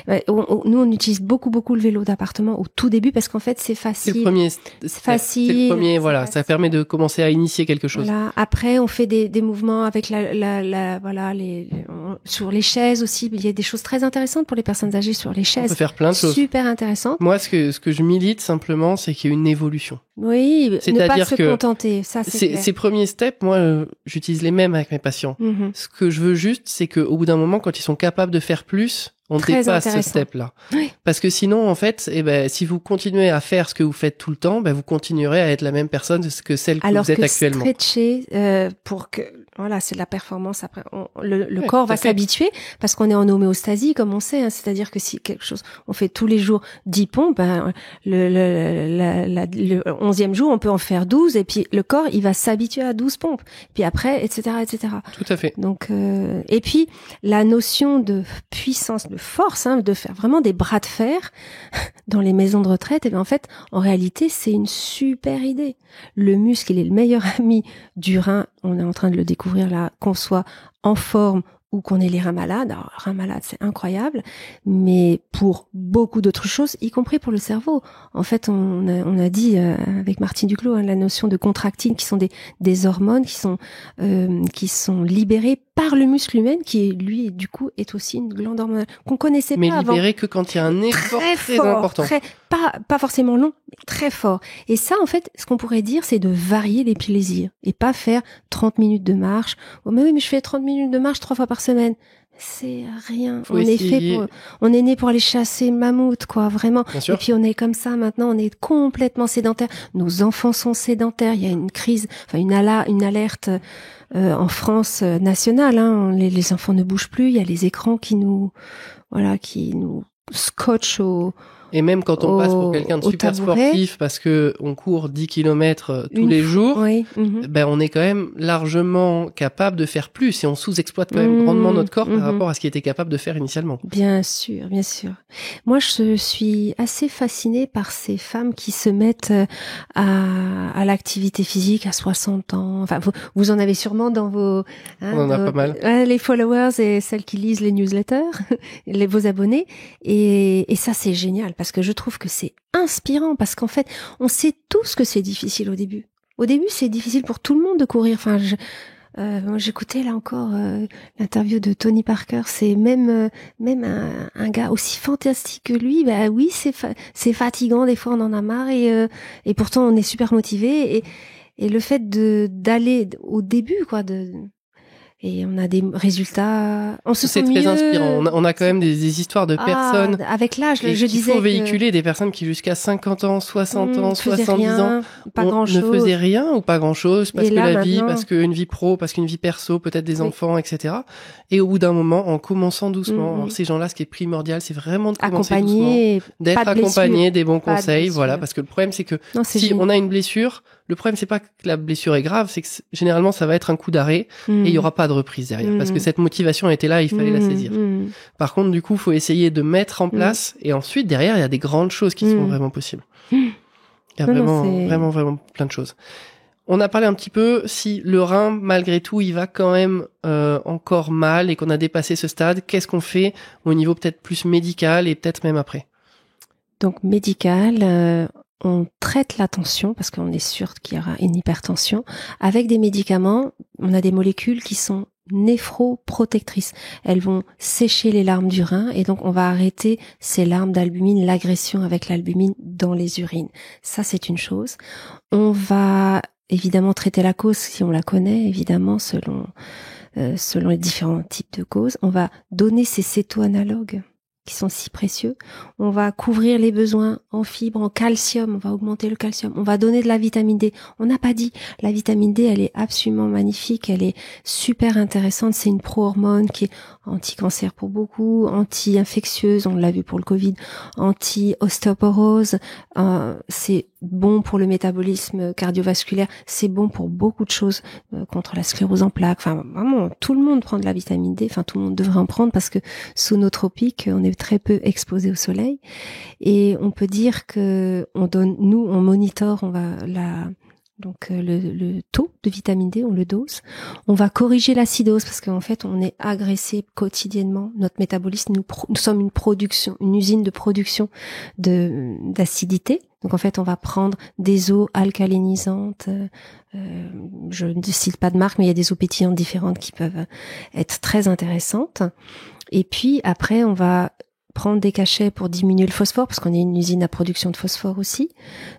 Nous, on utilise beaucoup le vélo d'appartement au tout début parce qu'en fait, c'est facile. C'est le premier. C'est facile. C'est le premier, voilà. Ça permet de commencer à initier quelque chose. Voilà. Après, on fait des mouvements avec sur les chaises aussi. Il y a des choses très intéressantes pour les personnes âgées sur les chaises. On peut faire plein de choses. Super intéressantes. Moi, ce que je milite simplement, c'est qu'il y ait une évolution. Oui, ne pas se contenter. Ça, c'est clair. Ces premiers steps, moi, j'utilise les mêmes avec mes patients. Ce que je veux juste, c'est qu'au bout d'un moment, quand ils sont capables de faire plus, on dépasse ce step-là. Oui. Parce que sinon, en fait, si vous continuez à faire ce que vous faites tout le temps, vous continuerez à être la même personne que celle que vous êtes actuellement. Alors que stretcher, pour que Voilà, c'est de la performance. Après, le corps va s'habituer parce qu'on est en homéostasie, comme on sait. Hein, c'est-à-dire que si quelque chose, on fait tous les jours 10 pompes, ben, le 11e jour, on peut en faire 12, et puis le corps, il va s'habituer à 12 pompes. Puis après, etc., etc. Tout à fait. Donc, et puis la notion de puissance, de force, hein, de faire vraiment des bras de fer dans les maisons de retraite, et bien en fait, en réalité, c'est une super idée. Le muscle, il est le meilleur ami du rein. On est en train de le découvrir là, qu'on soit en forme ou qu'on ait les reins malades. Alors, reins malades, c'est incroyable, mais pour beaucoup d'autres choses, y compris pour le cerveau. En fait, on a dit avec Martine Duclos, hein, la notion de contractine, qui sont des hormones qui sont libérées par le muscle humain, qui lui, du coup, est aussi une glande hormonale qu'on connaissait pas avant. Mais libérée que quand il y a un effort très important. Pas forcément long, mais très fort. Et ça, en fait, ce qu'on pourrait dire, c'est de varier les plaisirs et pas faire 30 minutes de marche. Oh, mais oui, mais je fais 30 minutes de marche 3 fois par semaine. C'est rien. On est né pour aller chasser mammouth, quoi, vraiment. Et puis on est comme ça maintenant, on est complètement sédentaire. Nos enfants sont sédentaires. Il y a une crise, enfin une alerte en France nationale. Hein. Les enfants ne bougent plus. Il y a les écrans qui nous scotchent Et même quand on passe pour quelqu'un de super sportif parce que on court 10 km tous les jours, ben on est quand même largement capable de faire plus et on sous-exploite quand même grandement notre corps par rapport à ce qu'il était capable de faire initialement. Bien sûr, bien sûr. Moi, je suis assez fascinée par ces femmes qui se mettent à l'activité physique à 60 ans. Enfin, vous en avez sûrement dans vos... Hein, on en a pas mal. Les followers et celles qui lisent les newsletters, vos abonnés. Et ça, c'est génial. Parce que je trouve que c'est inspirant, parce qu'en fait, on sait tous que c'est difficile au début. Au début, c'est difficile pour tout le monde de courir. Enfin, j'écoutais là encore l'interview de Tony Parker. C'est même un gars aussi fantastique que lui. Bah oui, c'est fatigant. Des fois, on en a marre et pourtant, on est super motivé. Et le fait d'aller au début, quoi, et on a des résultats. On se sent mieux. C'est très inspirant. On a quand même des histoires de personnes. Avec l'âge, je disais. Il faut véhiculer des personnes qui jusqu'à 50 ans, 60 ans, 70 ans, ne faisaient rien ou pas grand chose parce que la vie, parce qu'une vie pro, parce qu'une vie perso, peut-être des enfants, etc. Et au bout d'un moment, en commençant doucement, alors ces gens-là, ce qui est primordial, c'est vraiment de commencer doucement, d'être accompagné, des bons conseils, voilà, parce que le problème, c'est que si on a une blessure, le problème, c'est pas que la blessure est grave, c'est que généralement, ça va être un coup d'arrêt et il y aura pas de reprise derrière. Parce que cette motivation était là, il fallait la saisir. Par contre, du coup, faut essayer de mettre en place et ensuite, derrière, il y a des grandes choses qui sont vraiment possibles. Il y a vraiment plein de choses. On a parlé un petit peu si le rein, malgré tout, il va quand même encore mal et qu'on a dépassé ce stade. Qu'est-ce qu'on fait au niveau peut-être plus médical et peut-être même après? Donc, médical... on traite la tension parce qu'on est sûr qu'il y aura une hypertension. Avec des médicaments, on a des molécules qui sont néphroprotectrices. Elles vont sécher les larmes du rein et donc on va arrêter ces larmes d'albumine, l'agression avec l'albumine dans les urines. Ça, c'est une chose. On va évidemment traiter la cause si on la connaît, évidemment, selon les différents types de causes. On va donner ces cétoanalogues qui sont si précieux. On va couvrir les besoins en fibres, en calcium, on va augmenter le calcium, on va donner de la vitamine D. On n'a pas dit, la vitamine D, elle est absolument magnifique, elle est super intéressante, c'est une pro-hormone qui est anti-cancer pour beaucoup, anti-infectieuse, on l'a vu pour le Covid, anti-ostéoporose, c'est bon pour le métabolisme cardiovasculaire, c'est bon pour beaucoup de choses, contre la sclérose en plaques, enfin vraiment, tout le monde prend de la vitamine D, enfin tout le monde devrait en prendre parce que sous nos tropiques, on est très peu exposé au soleil et on peut dire que on monitore, le taux de vitamine D, on le dose. On va corriger l'acidose parce qu'en fait, on est agressé quotidiennement. Notre métabolisme, nous sommes une usine de production d'acidité. Donc en fait, on va prendre des eaux alcalinisantes. Je ne cite pas de marque, mais il y a des eaux pétillantes différentes qui peuvent être très intéressantes. Et puis après, on va prendre des cachets pour diminuer le phosphore parce qu'on est une usine à production de phosphore aussi.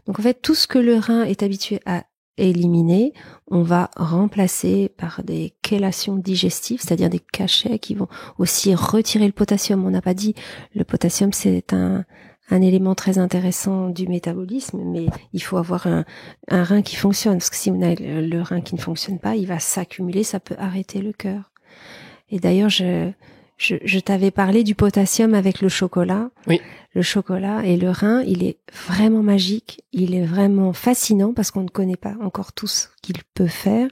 Donc en fait, tout ce que le rein est habitué à éliminer, on va remplacer par des chélations digestives, c'est-à-dire des cachets qui vont aussi retirer le potassium. On n'a pas dit, le potassium c'est un un élément très intéressant du métabolisme, mais il faut avoir un rein qui fonctionne, parce que si on a le rein qui ne fonctionne pas, il va s'accumuler, ça peut arrêter le cœur. Et d'ailleurs, je t'avais parlé du potassium avec le chocolat. Oui. Le chocolat et le rein, il est vraiment magique, il est vraiment fascinant parce qu'on ne connaît pas encore tout ce qu'il peut faire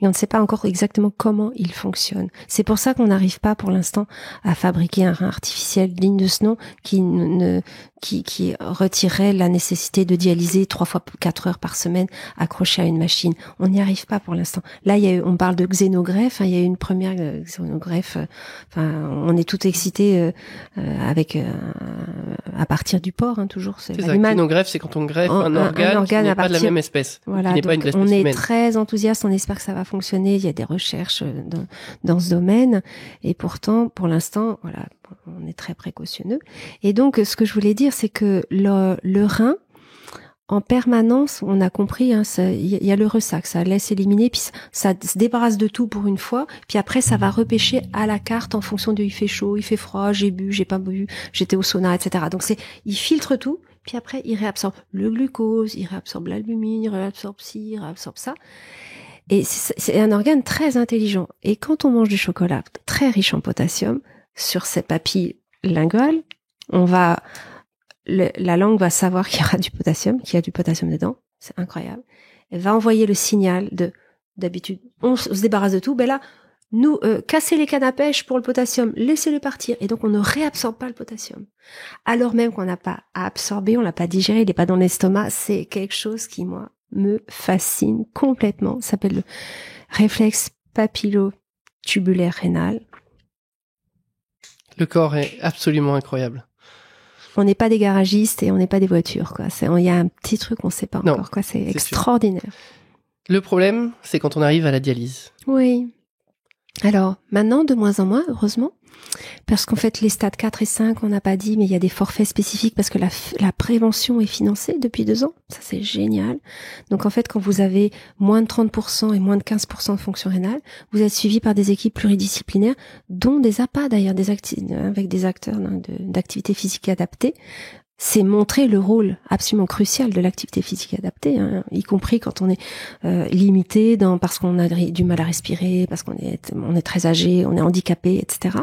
et on ne sait pas encore exactement comment il fonctionne. C'est pour ça qu'on n'arrive pas pour l'instant à fabriquer un rein artificiel digne de ce nom qui retirerait la nécessité de dialyser 3 fois 4 heures par semaine accroché à une machine. On n'y arrive pas pour l'instant. Là, on parle de xénogreffe, il y a eu une première xénogreffe, on est tout excités avec à partir du porc, toujours. C'est ça, xénogreffe, c'est quand on greffe un organe qui n'est pas de la même espèce. Voilà, qui n'est pas une espèce on est humaine. très enthousiaste, on espère que ça va fonctionner. Il y a des recherches dans ce domaine, et pourtant, pour l'instant, voilà, on est très précautionneux. Et donc, ce que je voulais dire, c'est que le rein, en permanence, on a compris, il y a le ressac, ça laisse éliminer, puis ça se débarrasse de tout pour une fois, puis après ça va repêcher à la carte en fonction de il fait chaud, il fait froid, j'ai bu, j'ai pas bu, j'étais au sauna, etc. Donc il filtre tout, puis après il réabsorbe le glucose, il réabsorbe l'albumine, il réabsorbe ci, il réabsorbe ça. Et c'est un organe très intelligent. Et quand on mange du chocolat très riche en potassium, sur ses papilles linguales, la langue va savoir qu'il y aura du potassium, qu'il y a du potassium dedans. C'est incroyable. Elle va envoyer le signal d'habitude, on se débarrasse de tout. Ben là, nous, casser les cannes à pêche pour le potassium, laissez-le partir. Et donc, on ne réabsorbe pas le potassium. Alors même qu'on n'a pas à absorber, on l'a pas digéré, il n'est pas dans l'estomac. C'est quelque chose qui, moi, me fascine complètement. Ça s'appelle le réflexe papillo-tubulaire rénal. Le corps est absolument incroyable. On n'est pas des garagistes et on n'est pas des voitures, quoi. Il y a un petit truc, on ne sait pas encore, quoi. C'est extraordinaire. Sûr. Le problème, c'est quand on arrive à la dialyse. Oui. Alors, maintenant, de moins en moins, heureusement, parce qu'en fait, les stades 4 et 5, on n'a pas dit, mais il y a des forfaits spécifiques parce que la prévention est financée depuis 2 ans. Ça, c'est génial. Donc, en fait, quand vous avez moins de 30% et moins de 15% de fonction rénale, vous êtes suivi par des équipes pluridisciplinaires, dont des APA, d'ailleurs, avec des acteurs d'activité physique adaptée. C'est montrer le rôle absolument crucial de l'activité physique adaptée, y compris quand on est limité parce qu'on a du mal à respirer, parce qu'on est très âgé, on est handicapé, etc.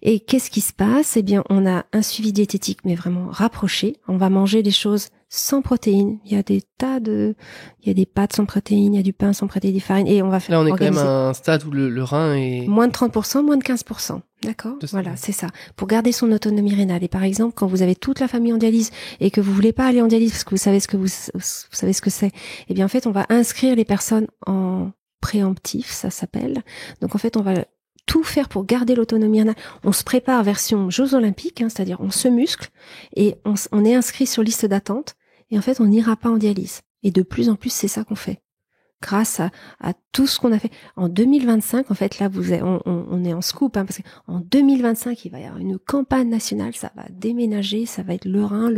Et qu'est-ce qui se passe ? Eh bien, on a un suivi diététique, mais vraiment rapproché. On va manger des choses sans protéines. Il y a des pâtes sans protéines, il y a du pain sans protéines, des farines, et on va faire. Là, on est quand même à un stade où le rein est moins de 30%, moins de 15%. D'accord ? Voilà, c'est ça. Pour garder son autonomie rénale. Et par exemple, quand vous avez toute la famille en dialyse et que vous voulez pas aller en dialyse parce que vous savez ce que c'est, eh bien, en fait, on va inscrire les personnes en préemptif, ça s'appelle. Donc, en fait, on va tout faire pour garder l'autonomie rénale. On se prépare version Jeux Olympiques, c'est-à-dire on se muscle et on est inscrit sur liste d'attente et en fait, on n'ira pas en dialyse. Et de plus en plus, c'est ça qu'on fait. Grâce à tout ce qu'on a fait. En 2025, en fait, là, on est en scoop, parce qu'en 2025, il va y avoir une campagne nationale, ça va déménager, ça va être le rein,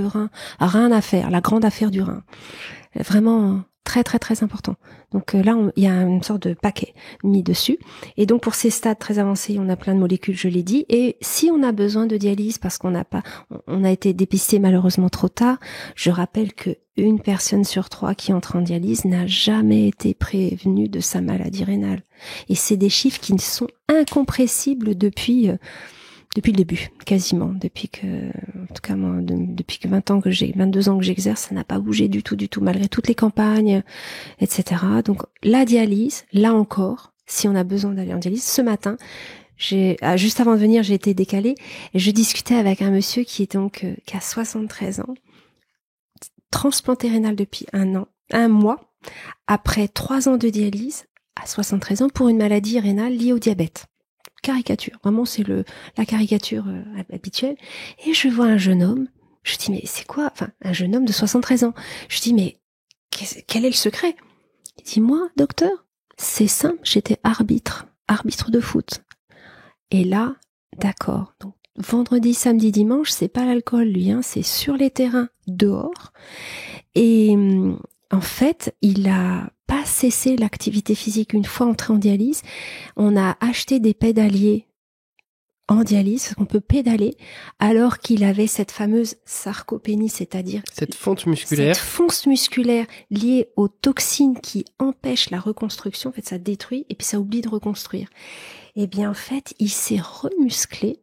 rein d'affaires, la grande affaire du rein. Vraiment très, très, très important. Donc là, il y a une sorte de paquet mis dessus. Et donc, pour ces stades très avancés, on a plein de molécules, je l'ai dit. Et si on a besoin de dialyse parce qu'on a été dépisté malheureusement trop tard, je rappelle que une personne sur 3 qui entre en dialyse n'a jamais été prévenue de sa maladie rénale. Et c'est des chiffres qui sont incompressibles depuis le début, quasiment. Depuis que 22 ans que j'exerce, ça n'a pas bougé du tout, malgré toutes les campagnes, etc. Donc, la dialyse, là encore, si on a besoin d'aller en dialyse, ce matin, juste avant de venir, j'ai été décalée, et je discutais avec un monsieur qui a 73 ans, transplanté rénal depuis un mois, après 3 ans de dialyse, à 73 ans, pour une maladie rénale liée au diabète. Caricature, vraiment c'est la caricature habituelle. Et je vois un jeune homme, je dis mais c'est quoi ? Enfin, un jeune homme de 73 ans. Je dis mais quel est le secret ? Il dit moi, docteur, c'est simple, j'étais arbitre de foot. Et là, d'accord. Donc vendredi, samedi, dimanche, c'est pas l'alcool lui, c'est sur les terrains, dehors. Et en fait, il a pas cessé l'activité physique une fois entré en dialyse. On a acheté des pédaliers en dialyse, qu'on peut pédaler, alors qu'il avait cette fameuse sarcopénie, c'est-à-dire cette fonte musculaire. Cette fonte musculaire liée aux toxines qui empêchent la reconstruction. En fait, ça détruit et puis ça oublie de reconstruire. Eh bien, en fait, il s'est remusclé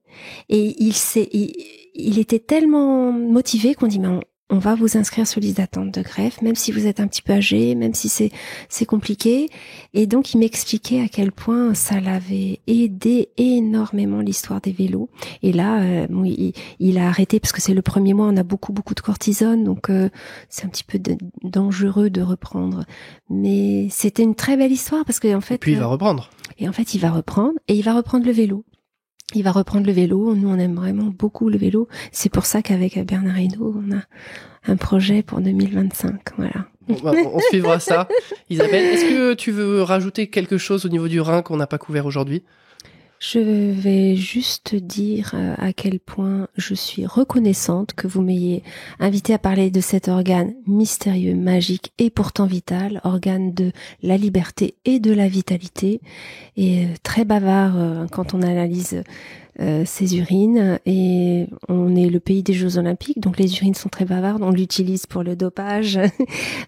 et il était tellement motivé qu'on dit, mais on va vous inscrire sur liste d'attente de greffe, même si vous êtes un petit peu âgé, même si c'est compliqué. Et donc, il m'expliquait à quel point ça l'avait aidé énormément, l'histoire des vélos. Et là, il a arrêté parce que c'est le premier mois, on a beaucoup de cortisone, donc c'est un petit peu dangereux de reprendre. Mais c'était une très belle histoire parce que en fait. Et puis il va reprendre. Et en fait, il va reprendre le vélo. Il va reprendre le vélo. Nous, on aime vraiment beaucoup le vélo. C'est pour ça qu'avec Bernard Hinault, on a un projet pour 2025. Voilà. Bon, bah, on suivra ça. Isabelle, est-ce que tu veux rajouter quelque chose au niveau du rein qu'on n'a pas couvert aujourd'hui ? Je vais juste dire à quel point je suis reconnaissante que vous m'ayez invité à parler de cet organe mystérieux, magique et pourtant vital, organe de la liberté et de la vitalité, et très bavard quand on analyse ses urines, et on est le pays des Jeux Olympiques, donc les urines sont très bavardes, on l'utilise pour le dopage.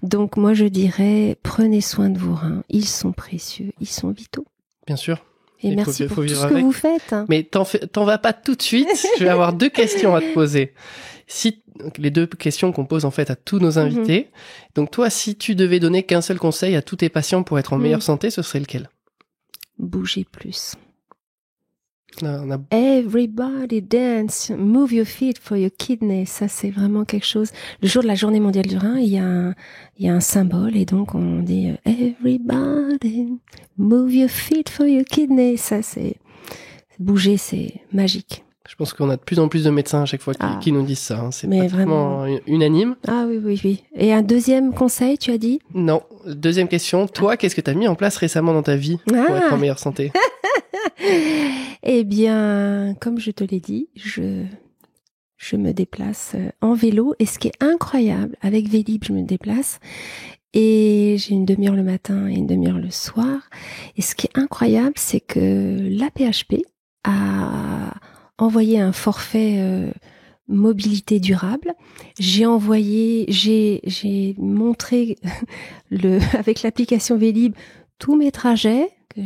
Donc moi je dirais, prenez soin de vos reins, ils sont précieux, ils sont vitaux. Bien sûr. Et merci pour tout ce que vous faites. Mais t'en vas pas tout de suite. Je vais avoir 2 questions à te poser. Les 2 questions qu'on pose en fait à tous nos invités. Donc toi, si tu devais donner qu'un seul conseil à tous tes patients pour être en meilleure santé, ce serait lequel ? Bougez plus. On a... Everybody dance, move your feet for your kidney. Ça, c'est vraiment quelque chose. Le jour de la journée mondiale du rein, il y a un symbole, et donc on dit everybody move your feet for your kidney. Ça, c'est bouger, c'est magique. Je pense qu'on a de plus en plus de médecins à chaque fois qui nous disent ça. Hein. C'est pratiquement unanime. Ah oui. Et un deuxième conseil, tu as dit ? Non. Deuxième question. Toi, qu'est-ce que tu as mis en place récemment dans ta vie pour être en meilleure santé ? Eh bien, comme je te l'ai dit, je me déplace en vélo. Et ce qui est incroyable, avec Vélib, je me déplace. Et j'ai une demi-heure le matin et une demi-heure le soir. Et ce qui est incroyable, c'est que l'AP-HP a envoyé un forfait mobilité durable. J'ai montré avec l'application Vélib tous mes trajets, que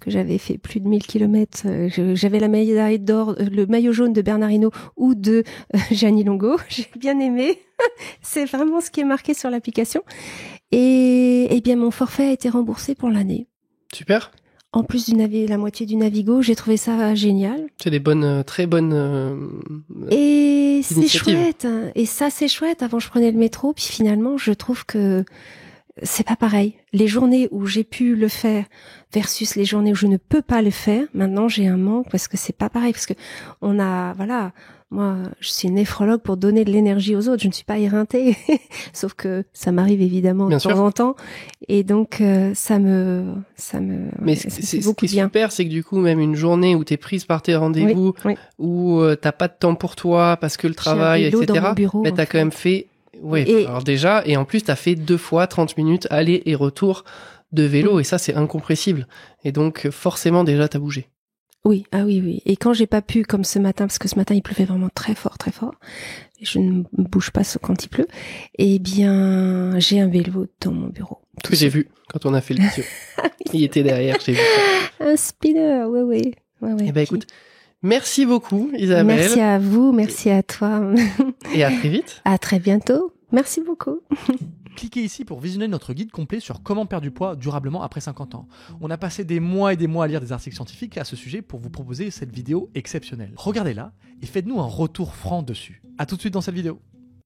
j'avais fait plus de 1000 km. J'avais la médaille d'or, le maillot jaune de Bernard Hinault ou de Gianni Longo. J'ai bien aimé. C'est vraiment ce qui est marqué sur l'application. Et bien, mon forfait a été remboursé pour l'année. Super. En plus la moitié du Navigo, j'ai trouvé ça génial. C'est des très bonnes et c'est chouette. Et ça, c'est chouette. Avant, je prenais le métro, puis finalement, je trouve que c'est pas pareil. Les journées où j'ai pu le faire versus les journées où je ne peux pas le faire, maintenant j'ai un manque parce que c'est pas pareil. Parce que moi, je suis néphrologue pour donner de l'énergie aux autres. Je ne suis pas éreintée. Sauf que ça m'arrive évidemment de temps en temps. Et donc, ça me Mais c'est ce qui est super, c'est que du coup, même une journée où t'es prise par tes rendez-vous, où t'as pas de temps pour toi parce que le travail, etc., dans mon bureau, mais t'as quand même fait. Oui, alors déjà, et en plus, t'as fait 2 fois 30 minutes aller et retour de vélo, et ça, c'est incompressible. Et donc, forcément, déjà, t'as bougé. Oui, oui. Et quand j'ai pas pu, comme ce matin, parce que ce matin, il pleuvait vraiment très fort, et je ne bouge pas quand il pleut, eh bien, j'ai un vélo dans mon bureau. Que j'ai vu quand on a fait le vidéo. Il était derrière, j'ai vu ça. Un spinner, oui. Eh ben, écoute, merci beaucoup, Isabelle. Merci à vous, merci à toi. Et à très vite. À très bientôt. Merci beaucoup. Cliquez ici pour visionner notre guide complet sur comment perdre du poids durablement après 50 ans. On a passé des mois et des mois à lire des articles scientifiques à ce sujet pour vous proposer cette vidéo exceptionnelle. Regardez-la et faites-nous un retour franc dessus. À tout de suite dans cette vidéo.